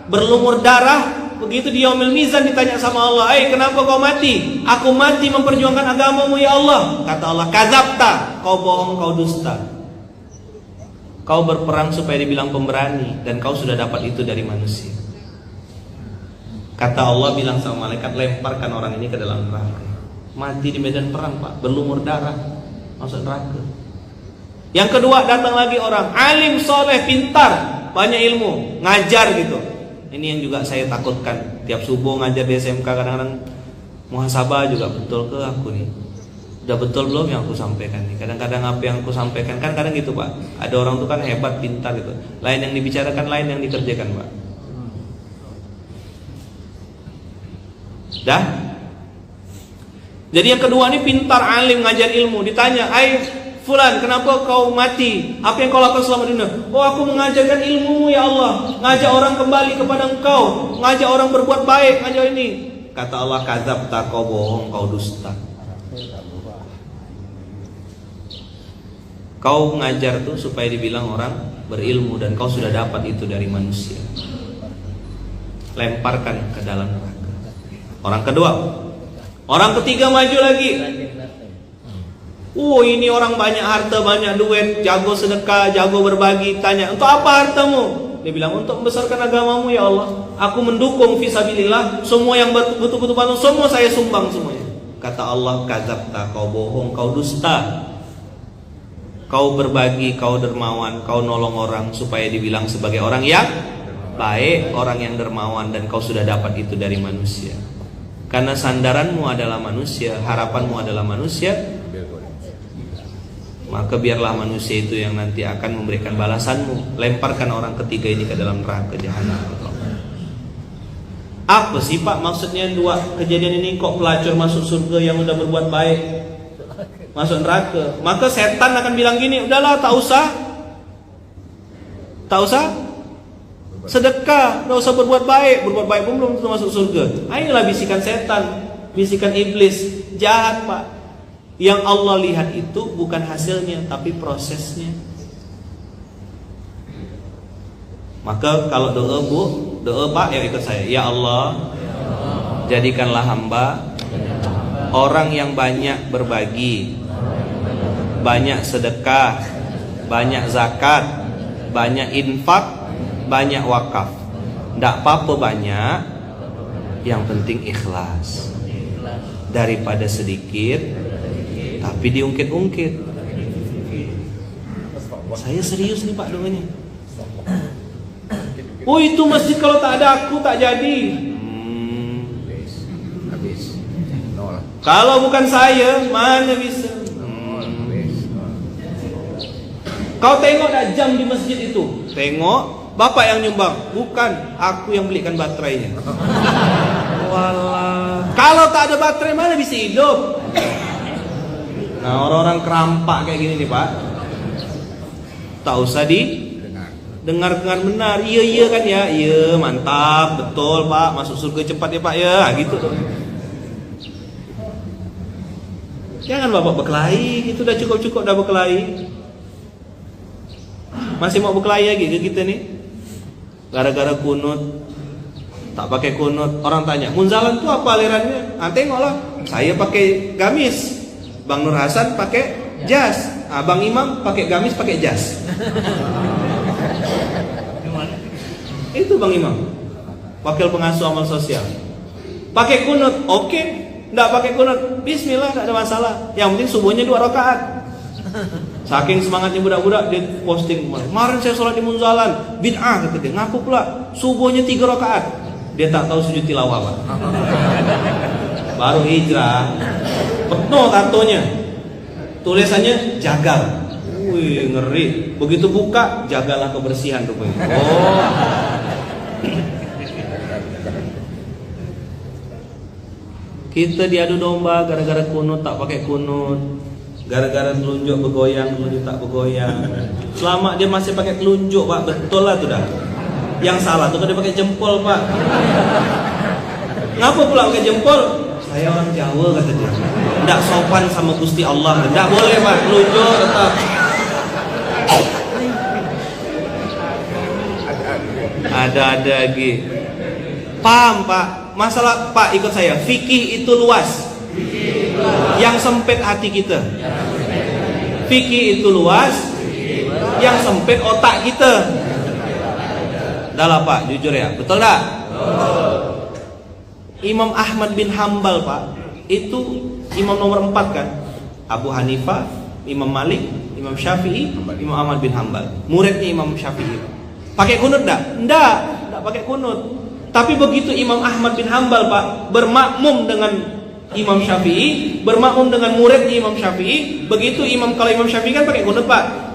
berlumur darah. Begitu di yaumil mizan ditanya sama Allah, kenapa kau mati? Aku mati memperjuangkan agamamu ya Allah. Kata Allah, kadzabta, kau bohong, kau dusta. Kau berperang supaya dibilang pemberani, dan kau sudah dapat itu dari manusia. Kata Allah bilang sama malaikat, lemparkan orang ini ke dalam neraka. Mati di medan perang Pak, berlumur darah, masuk neraka. Yang kedua, datang lagi orang alim, soleh, pintar, banyak ilmu, ngajar gitu. Ini yang juga saya takutkan. Tiap subuh ngajar di SMK, kadang-kadang muhasabah juga, betul ke aku nih? Udah betul belum yang aku sampaikan nih? Kadang-kadang apa yang aku sampaikan, kan kadang gitu Pak. Ada orang tuh kan hebat, pintar gitu. Lain yang dibicarakan, lain yang dikerjakan Pak. Dah? Jadi yang kedua ini pintar, alim, ngajar ilmu. Ditanya, Fulan, kenapa kau mati? Apa yang kau lakukan selama dunia? Oh, aku mengajarkan ilmu ya Allah, ngajak orang kembali kepada Engkau, ngajak orang berbuat baik, ngajak ini. Kata Allah, kadzabta, kau bohong, kau dusta. Kau ngajar tuh supaya dibilang orang berilmu, dan kau sudah dapat itu dari manusia. Lemparkan ke dalam neraka. Orang kedua. Orang ketiga maju lagi. Ini orang banyak harta, banyak duit, jago sedekah, jago berbagi. Tanya, untuk apa hartamu? Dia bilang, untuk membesarkan agamamu ya Allah. Aku mendukung fisabilillah. Semua yang betul-betul bantu, semua saya sumbang semuanya. Kata Allah, kadzabta, kau bohong, kau dusta. Kau berbagi, kau dermawan, kau nolong orang supaya dibilang sebagai orang yang baik, orang yang dermawan, dan kau sudah dapat itu dari manusia. Karena sandaranmu adalah manusia, harapanmu adalah manusia, maka biarlah manusia itu yang nanti akan memberikan balasanmu. Lemparkan orang ketiga ini ke dalam neraka jahanam. Apa sih Pak maksudnya dua kejadian ini? Kok pelacur masuk surga yang udah berbuat baik masuk neraka? Maka setan akan bilang gini, udahlah tak usah sedekah, tak usah berbuat baik pun belum tentu masuk surga. Inilah bisikan setan, bisikan iblis, jahat Pak. Yang Allah lihat itu bukan hasilnya, tapi prosesnya. Maka kalau doa Pak, ya ikut saya. Ya Allah, jadikanlah hamba orang yang banyak berbagi, banyak sedekah, banyak zakat, banyak infak, banyak wakaf. Tidak apa-apa banyak, yang penting ikhlas. Daripada sedikit tapi diungkit-ungkit. Saya serius nih Pak doanya. Itu masjid kalau tak ada aku tak jadi. Kalau bukan saya, mana bisa? Kau tengok dah jam di masjid itu. Tengok, bapak yang nyumbang. Bukan, aku yang belikan baterainya. Walah. Kalau tak ada baterai, mana bisa hidup? Nah, orang-orang kerampak kayak gini nih Pak, tak usah dengar benar. Iya kan ya, iya mantap, betul Pak, masuk surga cepat ya Pak ya, gitu tuh. Jangan bapak berkelahi, itu udah cukup dah berkelahi. Masih mau berkelahi lagi ke kita nih? Gara-gara kunut, tak pakai kunut. Orang tanya, munzalan tuh apa alirannya? Tengoklah, saya pakai gamis, Bang Nur Hasan pakai jas, Bang Imam pakai gamis, pakai jas. Itu Bang Imam, wakil pengasuh amal sosial. Pakai kunut, oke. Nggak pakai kunut, bismillah, nggak ada masalah. Yang penting subuhnya 2 rakaat. Saking semangatnya budak-budak, dia posting kemarin saya sholat di munzalan, bid'ah kata dia. Ngaku pula subuhnya 3 rakaat. Dia tak tahu sujud tilawah Pak. Baru hijrah, penuh tatonya, tulisannya jagal. Wih, ngeri. Begitu buka, jagalah kebersihan rupanya. Kita diadu domba gara-gara kunut, tak pakai kunut. Gara-gara telunjuk bergoyang, telunjuk tak bergoyang. Selama dia masih pakai telunjuk Pak, betul lah tuh dah. Yang salah tuh kan dia pakai jempol Pak. Ngapa pula pakai jempol? Saya orang Jawa kata dia. Nggak sopan sama Gusti Allah. Nggak boleh Pak, telunjuk tetap. Ada lagi. Paham Pak? Masalah Pak ikut saya. Fikih itu luas. Yang sempit hati kita. Fikih itu luas. Yang sempit otak kita. Dah lah Pak, jujur ya. Betul tak? Imam Ahmad bin Hambal Pak, itu imam nomor 4 kan? Abu Hanifah, Imam Malik, Imam Syafi'i, Imam Ahmad bin Hambal. Muridnya Imam Syafi'i. Pakai kunut tak? Enggak pakai kunut. Tapi begitu Imam Ahmad bin Hambal Pak bermakmum dengan Imam Syafi'i, bermakmum dengan muridnya Imam Syafi'i, begitu kalau Imam Syafi'i kan pakai kunut Pak.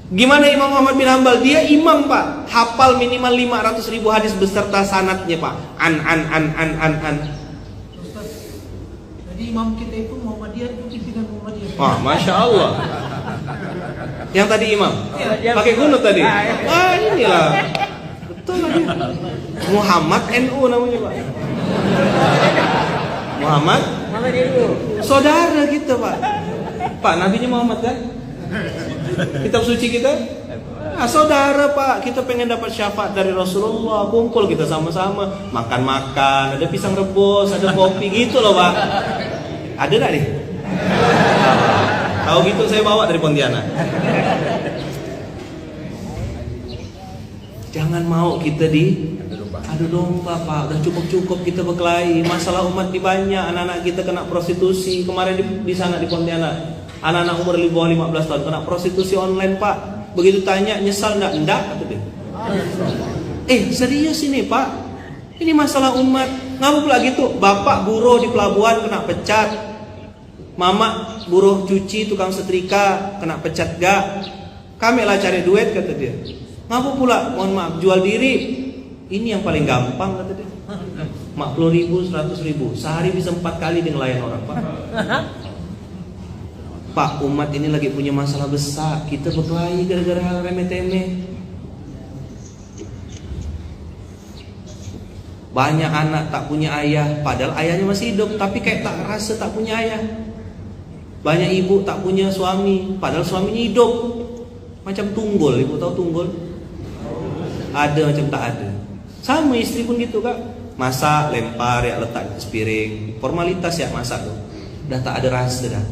Gimana Imam Ahmad bin Hambal? Dia imam Pak, hafal minimal 500.000 hadis beserta sanadnya Pak. An. Ustaz, jadi imam kita itu Muhammadiyah itu pimpinan Muhammadiyah. Wah, Masya Allah. Yang tadi imam pakai kunut tadi. Ah, inilah. Betul lagi. Muhammad NU namanya Pak. Muhammad NU. Saudara kita Pak. Pak, nabinya Muhammad kan? Kitab suci kita, saudara Pak, kita pengen dapat syafaat dari Rasulullah, kumpul kita sama-sama, makan-makan, ada pisang rebus, ada kopi gitu loh Pak. Ada tak nih? Tahu gitu saya bawa dari Pontianak. Jangan mau kita adu domba Pak, udah cukup kita berkelahi. Masalah umat di banyak, anak-anak kita kena prostitusi. Kemarin di sana di Pontianak, anak-anak umur di bawah 15 tahun kena prostitusi online Pak. Begitu tanya nyesal enggak kata dia. Serius ini Pak, ini masalah umat. Ngapa pula gitu? Bapak buruh di pelabuhan kena pecat, mama buruh cuci tukang setrika kena pecat gak? Kami lah cari duit kata dia. Ngapa pula? Mohon maaf, jual diri. Ini yang paling gampang kata dia. 50.000, 100.000 sehari bisa 4 kali dia ngelayan orang Pak. Pak, umat ini lagi punya masalah besar. Kita berkelahi gara-gara hal remeh-temeh. Banyak anak tak punya ayah, padahal ayahnya masih hidup, tapi kayak tak rasa tak punya ayah. Banyak ibu tak punya suami, padahal suaminya hidup. Macam tunggul, ibu tahu tunggul? Ada macam tak ada. Sama istri pun gitu Kak. Masak, lempar, ya letak di piring. Formalitas ya masak tuh. Dah tak ada rasa dah.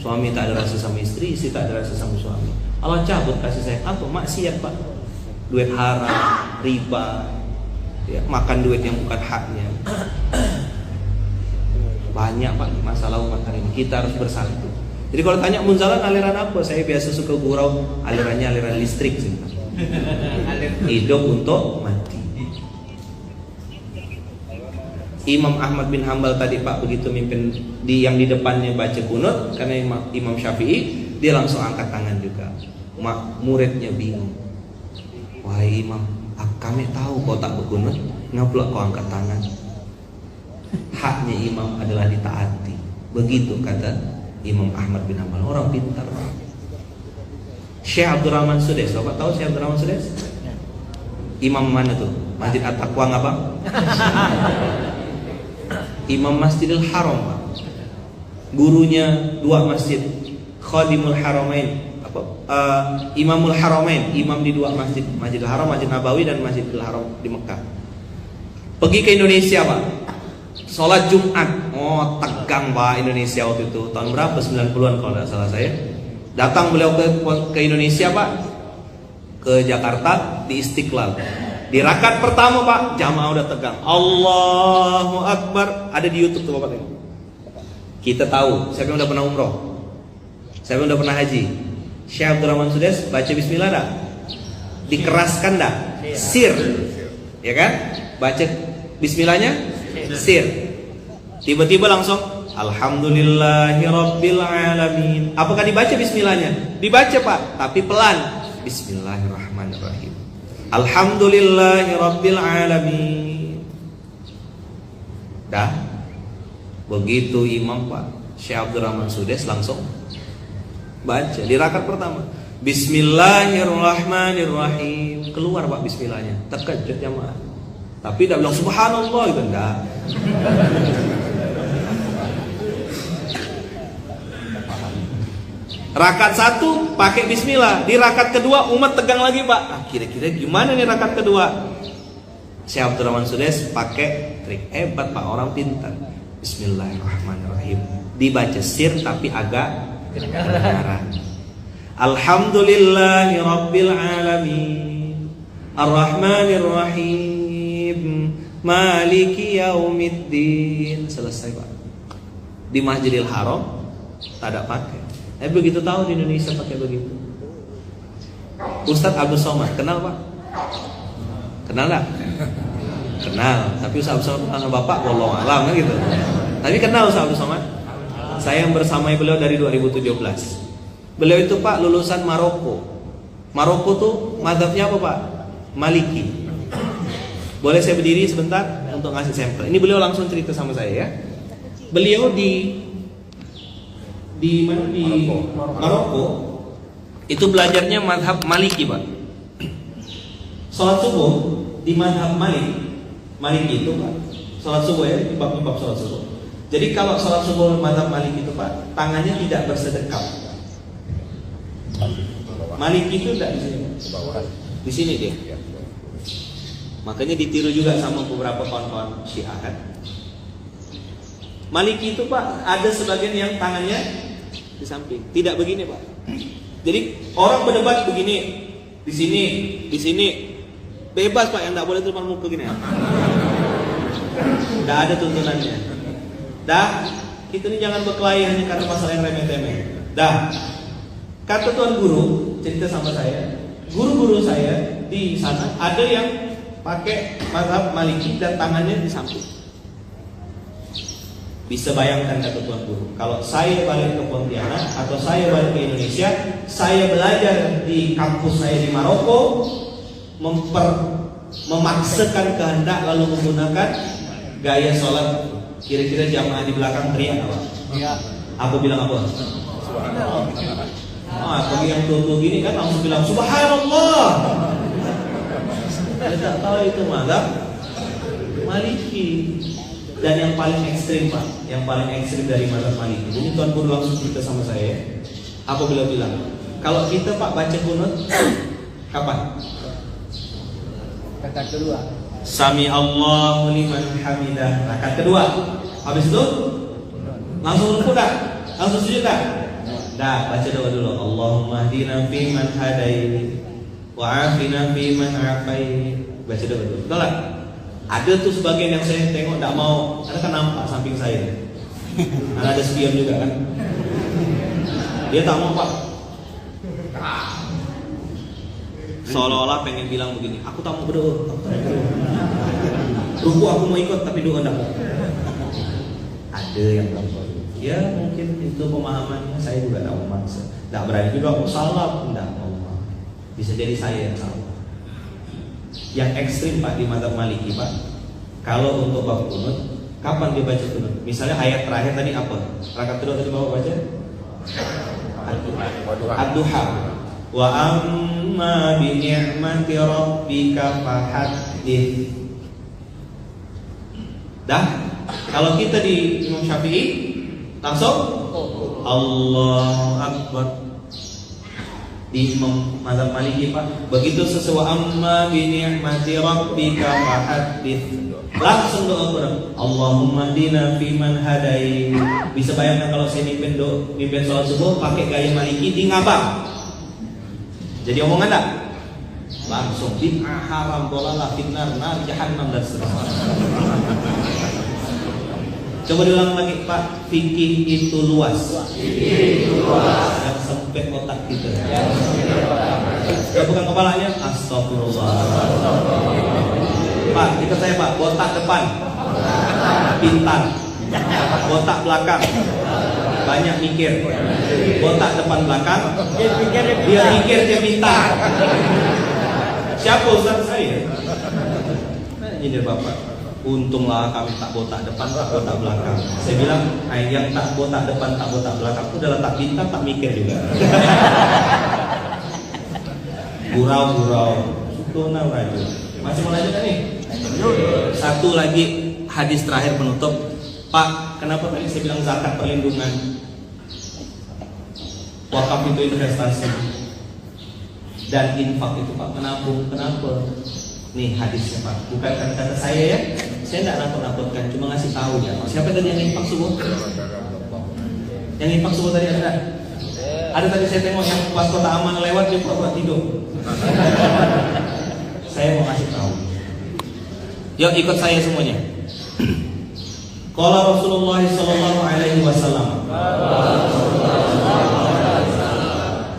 Suami tak ada rasa sama istri, istri tak ada rasa sama suami. Allah cabut kasih sayang. Apa? Maksiat Pak. Duit haram, riba, ya, makan duit yang bukan haknya. Banyak Pak masalah umat hari ini. Kita harus bersatu. Jadi kalau tanya Munzalan aliran apa? Saya biasa suka gurau alirannya aliran listrik sih. Hidup untuk mati. Imam Ahmad bin Hambal tadi Pak begitu mimpin yang di depannya baca kunut karena Imam Syafi'i, dia langsung angkat tangan juga. Muridnya bingung. Wahai Imam, kami tahu kau tak berkunut, ngapa kau angkat tangan? Haknya imam adalah ditaati. Begitu kata Imam Ahmad bin Hambal, orang pintar. Syekh Abdurrahman Sudes, Bapak tahu Syekh Abdurrahman Sudes? Imam mana tuh? Masjid At-Taqwa Ngabang? Imam Masjidil Haram Pak. Gurunya 2 masjid, Khadimul Haramain, Imamul Haramain, imam di 2 masjid, Masjidil Haram, Masjid Nabawi dan Masjidil Haram di Mekah. Pergi ke Indonesia Pak, sholat Jumat. Oh tegang Pak Indonesia waktu itu. Tahun berapa? 90-an kalau tidak salah saya. Datang beliau ke Indonesia Pak, ke Jakarta di Istiqlal. Di rakaat pertama Pak, jamaah udah tegang. Allahu Akbar. Ada di YouTube tuh Bapak tengok. Kita tahu, siapa yang udah pernah umroh? Siapa yang udah pernah haji? Syekh Abdurrahman Sudes baca bismillah dah? Dikeraskan dah? Sir. Ya kan? Baca bismillahnya sir. Tiba-tiba langsung Alhamdulillahirabbil alamin. Apakah dibaca bismillahnya? Dibaca Pak, tapi pelan. Bismillahirrahmanirrahim. Alhamdulillahirabbil alamin. Dah. Begitu imam Pak, Syekh Abdurrahman Sudes langsung baca di rakaat pertama. Bismillahirrahmanirrahim. Keluar Pak bismillahnya. Terkejut jamaah. Tapi tidak bilang subhanallah gitu enggak. Rakaat 1 pakai bismillah. Di rakaat kedua umat tegang lagi Pak. Ah, kira-kira gimana nih rakaat kedua? Syekh Abdurrahman Sudes pakai trik. Hebat Pak, orang pintar. Bismillahirrahmanirrahim. Dibaca sir tapi agak kedengaran. Alhamdulillahi rabbil alamin. Ar-Rahmanir-Rahim. Maliki yaumiddin. Selesai Pak. Di Masjidil Haram tak ada pakai. Begitu tahu di Indonesia pakai begitu. Ustadz Abdul Somad kenal Pak? Kenal tak? Kenal. Tapi Ustadz Abdul Somad Bapak wallahu alam kan gitu. Tapi kenal Ustadz Abdul Somad. Saya yang bersamai beliau dari 2017. Beliau itu Pak lulusan Maroko. Maroko tuh mazhabnya apa Pak? Maliki. Boleh saya berdiri sebentar untuk ngasih sampel. Ini beliau langsung cerita sama saya ya. Beliau di mana di Maroko itu belajarnya mazhab Maliki Pak. Salat subuh di mazhab Maliki itu Pak. Salat subuh ya, di bab salat subuh. Jadi kalau salat subuh mazhab Maliki itu Pak, tangannya tidak bersedekap. Maliki itu tidak di sini. Di sini dia. Makanya ditiru juga sama beberapa kawan-kawan Syiah kan. Maliki itu Pak, ada sebagian yang tangannya di samping, tidak begini Pak. Jadi orang berdebat begini, di sini, bebas Pak, yang tidak boleh depan muka gini. Tidak ada tuntunannya. Dah, kita ini jangan berkelahi hanya karena masalah yang remeh-temeh. Dah, kata tuan guru cerita sama saya, guru-guru saya di sana ada yang pakai mazhab Maliki dan tangannya di samping. Bisa bayangkan kata tuan guru, kalau saya balik ke Pontianak atau saya balik ke Indonesia, saya belajar di kampus saya di Maroko, memaksakan kehendak lalu menggunakan gaya sholat. Kira-kira jamaah di belakang teriak apa? Iya. Aku bilang apa? Bagi yang tua-tua gini kan langsung bilang Subhanallah. Saya tak tahu itu mazhab Maliki. Dan yang paling ekstrim Pak, yang paling ekstrim dari mazhab Maliki. Jadi tuan guru langsung cerita sama saya. Apa beliau bilang? Kalau kita Pak baca kunut kapan? Kata kedua. Sami Allahu liman hamidah. Rakaat kedua. Habis itu langsung rukuk dah? Langsung sujud dah? Dah, baca doa dulu. Allahumma hdina fi man hadait wa afina fi man afait. Baca doa dulu. Betul tak? Ada tuh sebagian yang saya tengok tidak mau, karena kan nampak samping saya. Karena ada spion juga kan. Dia tak mau Pak. Seolah-olah pengen bilang begini, aku tak mau berdoa. Ruku aku mau ikut tapi doa tidak mau. Ada yang tak mau. Ya mungkin itu pemahamannya, saya juga tidak memaksa. Tidak berani juga aku salah, tidak mau. Bisa jadi saya yang salah. Yang ekstrim Pak di mazhab Maliki Pak, kalau untuk bab kunut, kapan dia baca kunut? Misalnya ayat terakhir tadi apa? Rakaat kedua tadi Bapak baca? Ad-duha. Wa amma bi ni'mati rabbika fahaddits. Dah? Kalau kita di Imam Syafi'i langsung Allahu Akbar. Di Imam mazhab Maliki Pak, begitu sesuai amma bi ni'mati rabbika fahaddits, langsung doa Quran. Allahumma hdina fi man hadait. Bisa bayangkan kalau saya mimpin salat subuh pakai gaya Maliki di ngabang. Jadi omongan tak? Langsung bid'ah, haram, dhalalah, fitnah, nar, jahannam dan seterusnya. Coba diulang lagi Pak, fikih itu luas. Yang sempit otak kita. Bukan kepalanya, astagfirullah. Pak, kita saya Pak, botak depan pintar, botak belakang banyak mikir. Botak depan belakang dia mikir, dia pintar. Siapa Ustaz saya? Nyindir Bapak. Untunglah kami tak botak depan, tak botak belakang. Saya bilang, yang tak botak depan, tak botak belakang itu adalah tak pintar, tak mikir juga. Gurau-gurau, sukona raja. Masih mau lanjut nih? Satu lagi hadis terakhir penutup. Pak, kenapa tadi saya bilang zakat perlindungan? Wakaf itu investasi dan infak itu Pak menabung. Kenapa? Nih hadisnya Pak, bukan kata-kata saya ya. Saya tidak nakut-nakutkan, cuma ngasih tahu ya. Siapa tadi yang infak subuh? Yang infak subuh tadi ada? Ada tadi saya tengok yang pas kota aman lewat dia pura-pura tidur. Saya mau kasih tahu. Yuk ikut saya semuanya. Qala Rasulullah sallallahu alaihi wasallam.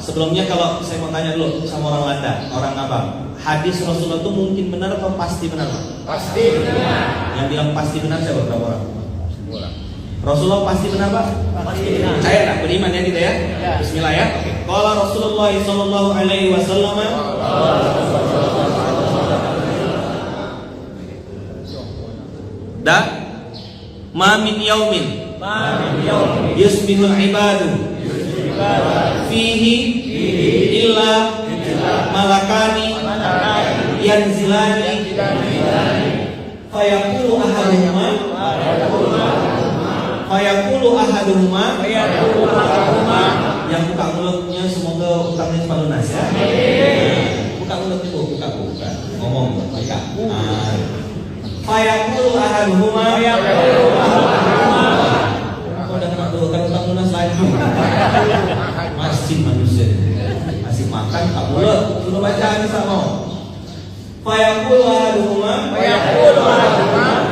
Sebelumnya kalau saya mau tanya dulu sama orang Landa, orang Abang, hadis Rasulullah itu mungkin benar atau pasti benar, Pak? Pasti benar. Yang bilang pasti benar siapa, berapa orang? Semua. Rasulullah pasti benar, Pak? Pasti benar. Saya tak beriman ya kita ya. Bismillah ya. Qala Rasulullah sallallahu alaihi wasallam. Ma min yaumin yusbihul ibadu fihi illa malakani yanzilani fayaqulu ahaduhuma yang buka mulutnya semoga utangnya cepat lunas ya. Buka mulut itu, buka ngomong buka. Fayaqulu ahaduhuma udah kena dulu kan utang lunas lagi. Masih manusia masih makan tak mulut. Suruh baca ini sama. Fayaqulu ahaduhuma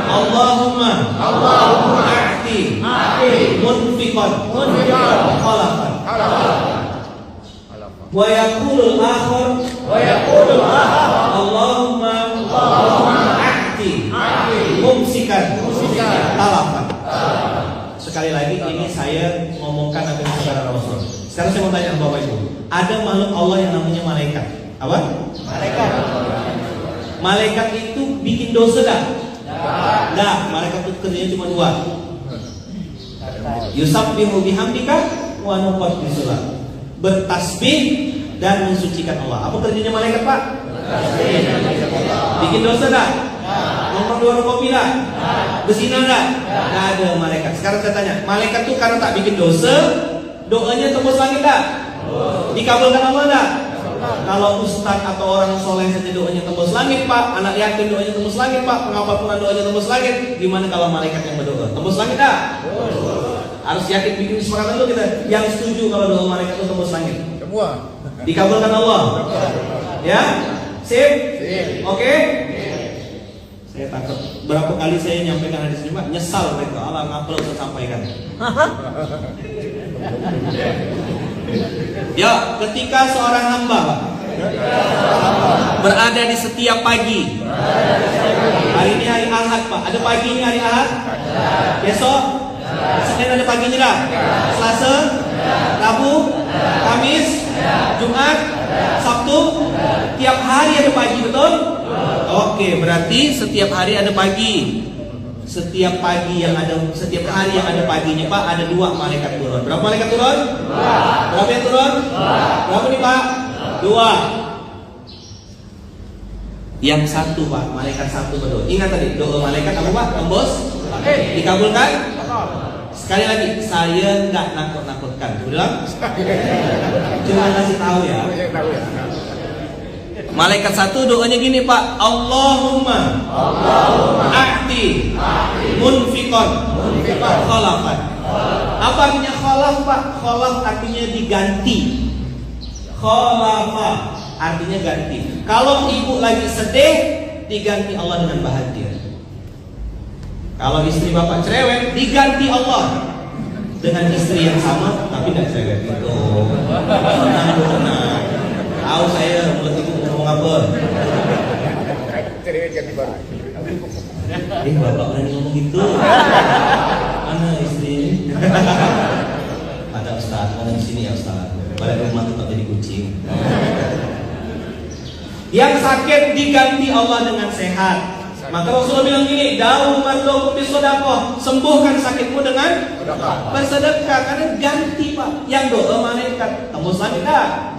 Allahumma a'ti munfiqan khalafan wa yaqulu al-akhar Allahumma a'ti mumsikan talafan. Sekali lagi ini saya ngomongkan apa yang saudara Rasul. Sekarang saya mau tanya Bapak Ibu, ada makhluk Allah yang namanya malaikat. Apa? Malaikat itu bikin dosa dah? Enggak, malaikat itu kerjanya cuma dua. Yusabbihu bihamdika wa nuqaddisulah. Bertasbih dan mensucikan Allah. Apa kerjanya malaikat, Pak? Bikin dosa dah? Nongkrong di warung kopi dah? Berzina dah? Enggak ada malaikat. Sekarang saya tanya, malaikat itu karena tak bikin dosa, doanya tembus langit dah? Dikabulkan Allah dah? Kalau ustaz atau orang soleh saja doanya tembus langit, Pak. Anak yatim doanya tembus langit, Pak. Pengapalan doanya tembus langit. Gimana kalau malaikat yang berdoa? Tembus langit dah? Harus yakin, bikin kesepakatan dulu kita. Yang setuju kalau doa malaikat itu tembus langit? Semua. Dikabulkan Allah? Ya? Sip? Oke? Saya takut. Berapa kali saya nyampaikan hadis ini, Pak? Nyesal mereka. Allah ngapel saya sampaikan. Ya, ketika seorang hamba, Pak, berada di setiap pagi. Hari ini hari Ahad, Pak. Ada paginya hari Ahad? Besok? Senin ada paginya dah? Selasa? Rabu? Kamis? Jumat? Sabtu? Tiap hari ada pagi, betul? Oke, berarti setiap hari ada pagi. Setiap hari yang ada paginya, Pak, ada dua malaikat turun. Berapa malaikat turun? Berapa yang turun? Berapa nih, Pak? Dua. Yang satu, Pak, malaikat satu berdoa. Ingat tadi doa malaikat apa, Pak? Tembus? Dikabulkan? Sekali lagi, saya nggak nakut-nakutkan. Bilang? Cuma ngasih tahu ya. Malaikat satu doanya gini, Pak. Allahumma a'ti munfiqan khalafan. Apa artinya khalaf, Pak? Khalaf artinya diganti. Khalafa artinya ganti. Kalau ibu lagi sedih, diganti Allah dengan bahagia. Kalau istri bapak cerewet, diganti Allah dengan istri yang sama tapi tidak cerewet. Itu tenang. Tahu saya mulut ibu ngomong apa? Cerewet ganti baru. Bapak berani ngomong gitu. Mana istri? Ada Ustaz, ada di sini ya Ustaz. Balik rumah tetap jadi kucing. Yang sakit diganti Allah dengan sehat. Maka Rasulullah bilang gini, dawu mardokum bisodakoh, sembuhkan sakitmu dengan bersedekah. Karena ganti Pak, yang doa malaikat tembus langit dah.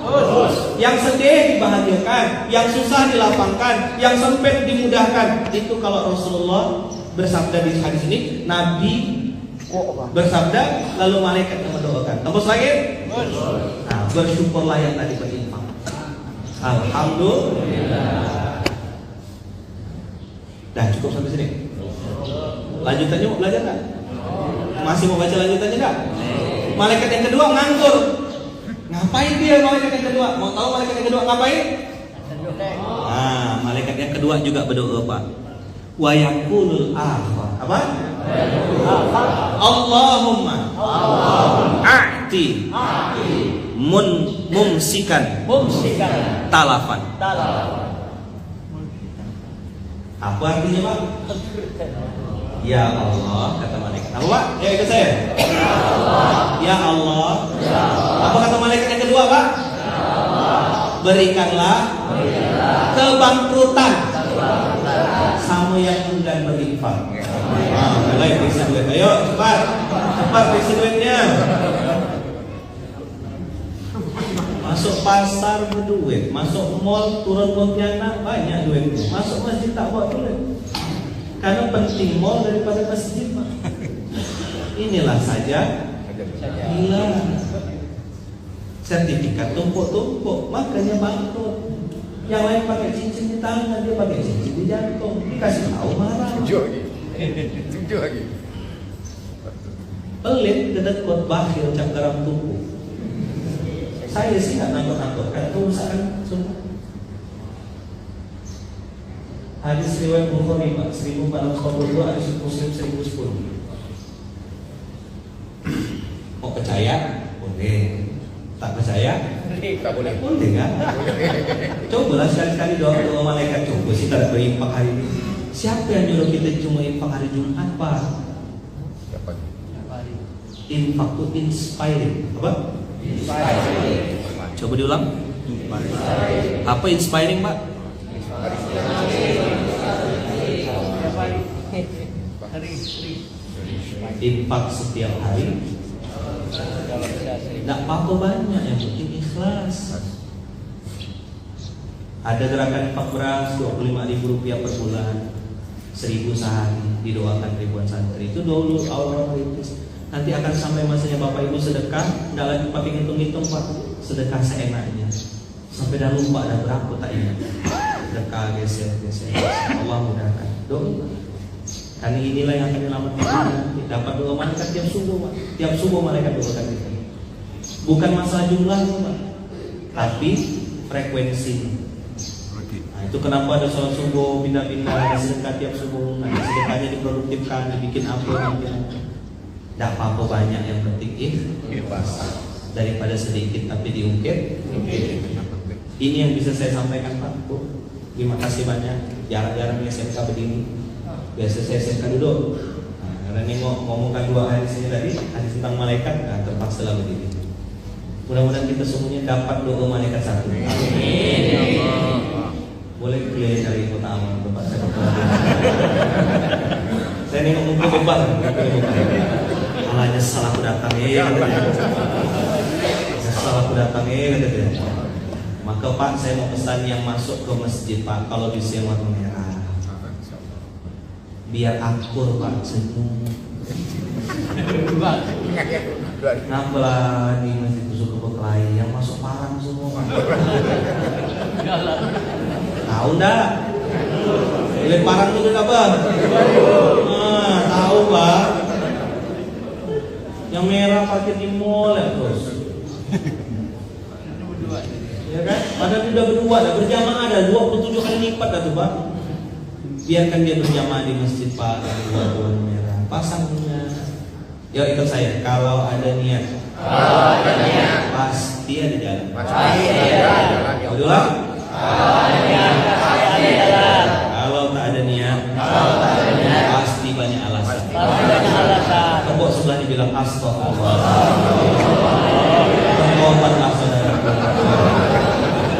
Yang sedih dibahagiakan, yang susah dilapangkan, yang sempit dimudahkan. Itu kalau Rasulullah bersabda di hadis ini, Nabi bersabda lalu malaikat yang mendoakan. Tembus langit. Nah, bersyukurlah yang tadi berinfak. Alhamdulillah. Dah cukup sampai sini. Lanjutannya mau belajar nggak? Masih mau baca lanjutannya nggak? Malaikat yang kedua nganggur. Ngapain dia malaikat yang kedua? Mau tahu malaikat yang kedua ngapain? Nah, malaikat yang kedua juga berdoa Pak. Wa yaqulul akhar. Apa? Allahumma a'ti mumsikan talafan. Apa artinya Pak? Ya Allah, kata malaikat. Apa Pak? Ya ikut saya. Ya Allah. Apa kata malaikat yang kedua Pak? Berikanlah kebangkrutan sama yang enggan berinfak. Mulai periksa duit. Ayo cepat periksa duitnya. Masuk pasar berduit, masuk mall turun Pontianak banyak duitnya, masuk masjid tak bawa duit. Karena penting mall daripada masjid Pak. Inilah saja hilang. Sertifikat tumpuk-tumpuk, makanya bangkrut. Yang lain pakai cincin di tangan, dia pakai cincin di jantung. Dikasih tahu marah. Tujuh lagi. Pelit kedekut bakhil cap garam tumpuk. Saya sih nggak nangkut-nangkut, kan kerusakan semua. Hadis riwayat Bukhari Pak 1442, hadis Muslim 1010. Mau percaya? Boleh. Tak percaya? Tak boleh. Boleh kan? Cobalah sekali-kali doa malaikat. Coba sih tak berinfak hari ini. Siapa yang nyuruh kita cuma infak hari Jumat Pak? Siapa? Infak itu inspiring. Apa? Coba diulang. Apa inspiring Pak? Infak setiap hari. Tidak apa-apa banyak, yang penting ikhlas. Ada gerakan infak beras Rp25.000 per bulan, 1.000 sehari, didoakan ribuan santri. Itu dulu awal-awal rintis. Nanti akan sampai masanya Bapak Ibu sedekah, tidak lagi pakai hitung-hitung Pak, sedekah seenaknya. Sampai dah lupa dah berapa tak ingat. Sedekah geser. Allah mudahkan. Doa. Karena inilah yang akan menyelamatkan kita. Dapat doa malaikat tiap subuh Pak. Tiap subuh malaikat doakan kita. Bukan masalah jumlahnya Pak, tapi frekuensi. Nah, itu kenapa ada sholat subuh pindah-pindah, ada sedekah tiap subuh. Nah, sedekahnya diproduktifkan, dibikin apa. Tidak apa-apa banyak, yang penting ikhlas. Daripada sedikit tapi diungkit. Ini yang bisa saya sampaikan Pak. Terima kasih banyak. Jarang-jarang SMK begini. Biasa saya SMK duduk. Nah, karena ini mau ngomongkan 2 hadis ini tadi, hadis tentang malaikat, nah, terpaksa lah begini. Mudah-mudahan kita semuanya dapat doa malaikat satu. Amin. Boleh kuliah cari kota aman Bapak saya. Saya nengok muka Bapak. Allah nyesal aku datang nyesal aku datang kata. Maka Pak saya mau pesan yang masuk ke masjid Pak, kalau bisa yang warna merah, biar akur Pak, senyum. Kenapa lah di masjid itu suka berkelahi, yang masuk parang semua Pak. Tahu ndak? Pilih parang itu apa? Tahu Pak. Yang merah parkir di mall ya terus. Ya kan? Padahal sudah berdua, dah berjamaah, ada 27 kali lipat dah tuh Pak. Biarkan dia berjamaah di masjid Pak, dua merah. Pasangnya. Yuk ikut saya. Kalau ada niat. Pasti ada jalan. Udah. Kalau tak ada niat. Pasti banyak alasan. Tembok sebelah dibilang astagfirullah. Tobatlah saudara.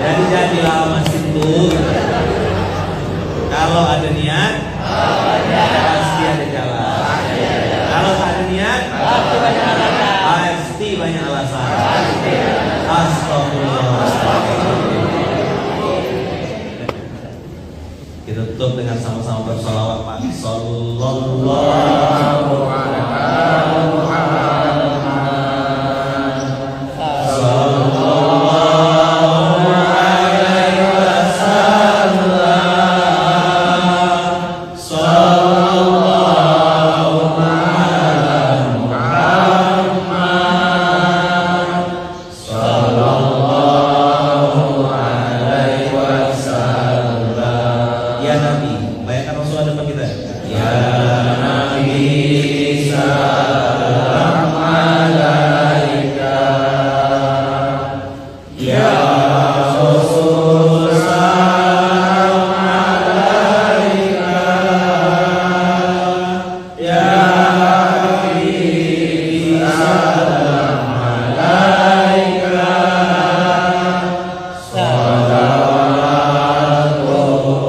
Jadi jadilah masjid itu. Kalau ada niat, dengan sama-sama bersalawat Pak. Sallallahu alaihi Ya Nabi, bayangkan Rasul ada depan kita. Ya Nabi, salam alaika. Ya Rasul, salam alaika. Ya Nabi, salam alaika.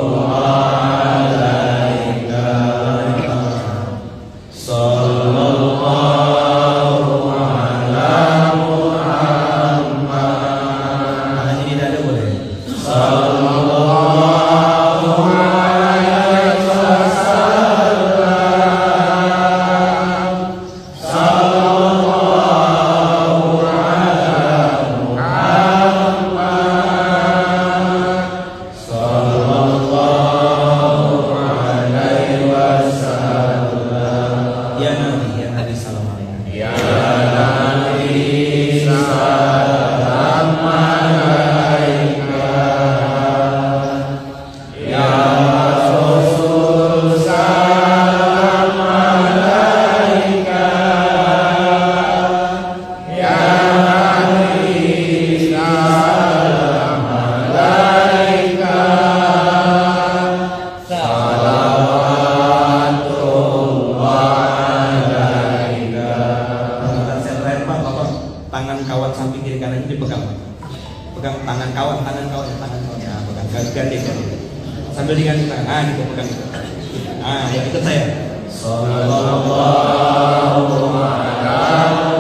Ya Nabi, ya hadis salam alaikum. Ya Nabi, salam alaika. Ya Rasul, salam alaika. Ya Nabi, salam alaika. Tangan kawan samping kiri kanan ini dipegang, pegang tangan kawan ya, pegang ganti sambil diganti tangan, gitu pegang itu. Yang ikut saya. Sallallahu alaihi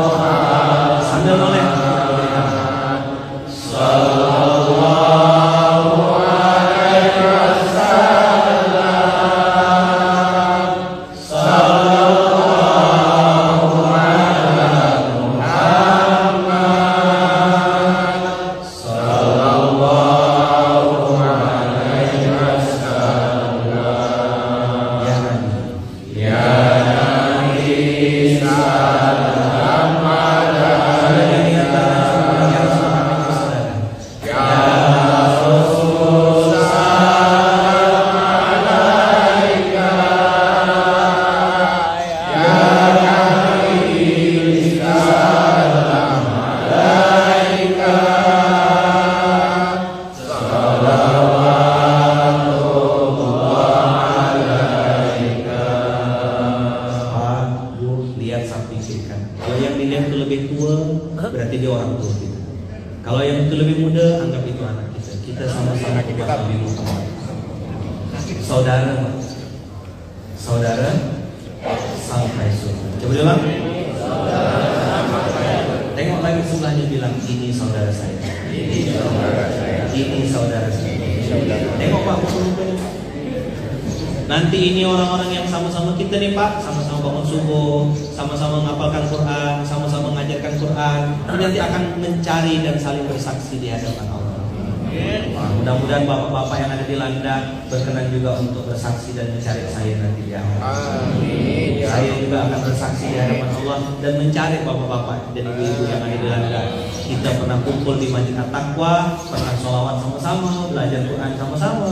wasallam. Sambil noleh. Sallallahu alaihi wasallam. Sallallahu alaihi Kalau yang dilihat itu lebih tua, berarti dia orang tua kita. Kalau yang itu lebih muda, anggap itu anak kita. Kita sama-sama kita lebih muda. Saudara, saudara sampai surga. Coba ulang. Tengok lagi sebelahnya, bilang ini saudara saya. Ini saudara saya. Ini saudara saya. Tengok Pak, nanti ini orang-orang yang sama-sama kita nih Pak, sama-sama bangun subuh, sama-sama menghafalkan Quran, sama-sama mengajarkan Quran, ini nanti akan mencari dan saling bersaksi di hadapan Allah. Mudah-mudahan bapak-bapak yang ada di landak berkenan juga untuk bersaksi dan mencari saya nanti di akhirat. Amin. Saya juga akan bersaksi di hadapan Allah dan mencari bapak-bapak dan ibu-ibu yang ada di landak. Kita pernah kumpul di Masjid At-Taqwa, pernah sholawat sama-sama, belajar Quran sama-sama,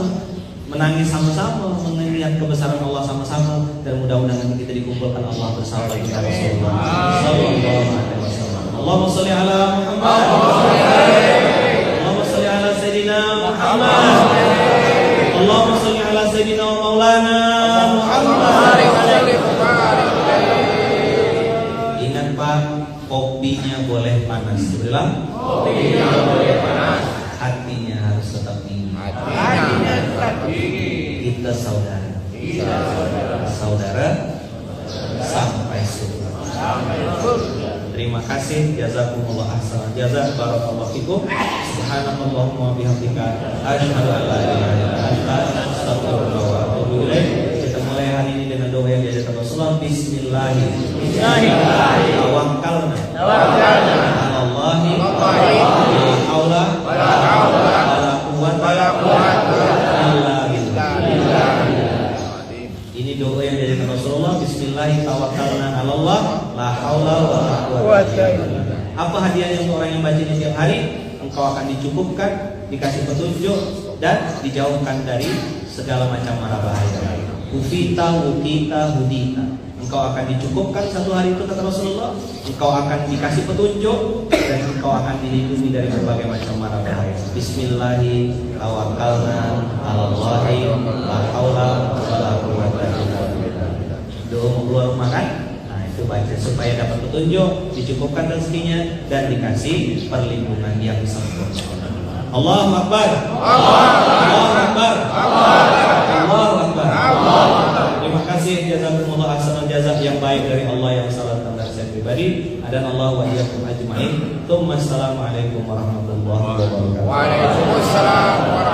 menangis sama-sama, mengingat kebesaran Allah sama-sama, dan mudah-mudahan nanti kita dikumpulkan Allah bersama kita Rasulullah sallallahu alaihi wasallam. Allahumma shalli ala Muhammad. Allahumma shalli ala sayyidina Muhammad. Allahumma shalli ala sayyidina wa maulana Muhammad. Ingat Pak, kopinya boleh panas. Bilang kopinya boleh panas, hatinya harus tetap dingin. Kita saudara, saudara sampai surga. Terima kasih, jazakumullah ahsan jazaa, barakallahu fikum. Subhanallahumma wa bihamdika, asyhadu an la ilaha illa anta, astaghfiruka wa atubu Bismillahirrahmanirrahim. Tawakkalna. Tawakkalna. Alallahi. Alallahi. La haula. Wala haula. Wala quwwata. Wala quwwata. Illa billah. Billah. Ini doa yang diajarkan Rasulullah. Bismillahirrahmanirrahim. Tawakkalna 'alallah. La haula wala quwwata illa billah. Apa hadiahnya untuk orang yang baca ini setiap hari? Engkau akan dicukupkan, dikasih petunjuk, dan dijauhkan dari segala macam mara bahaya. Ufita, wukita, hudita. Engkau akan dicukupkan satu hari itu, kata Rasulullah. Engkau akan dikasih petunjuk, dan engkau akan dilindungi dari berbagai macam mara bahaya. Bismillahirrahmanirrahim. Tawakkalna 'alallahi la haula wala quwwata illa billah. Doa mau keluar rumah kan? Nah, itu baca supaya dapat petunjuk, dicukupkan rezekinya, dan dikasih perlindungan yang sempurna. Allahu Akbar. Allahu Akbar. Allahu Akbar. Terima kasih jazakumullah ahsanal jazaa yang baik dari Allah yang salah dari saya pribadi. Dan Allah wa iyyakum ajmain. Assalamualaikum warahmatullahi wabarakatuh. Waalaikumsalam warahmatullahi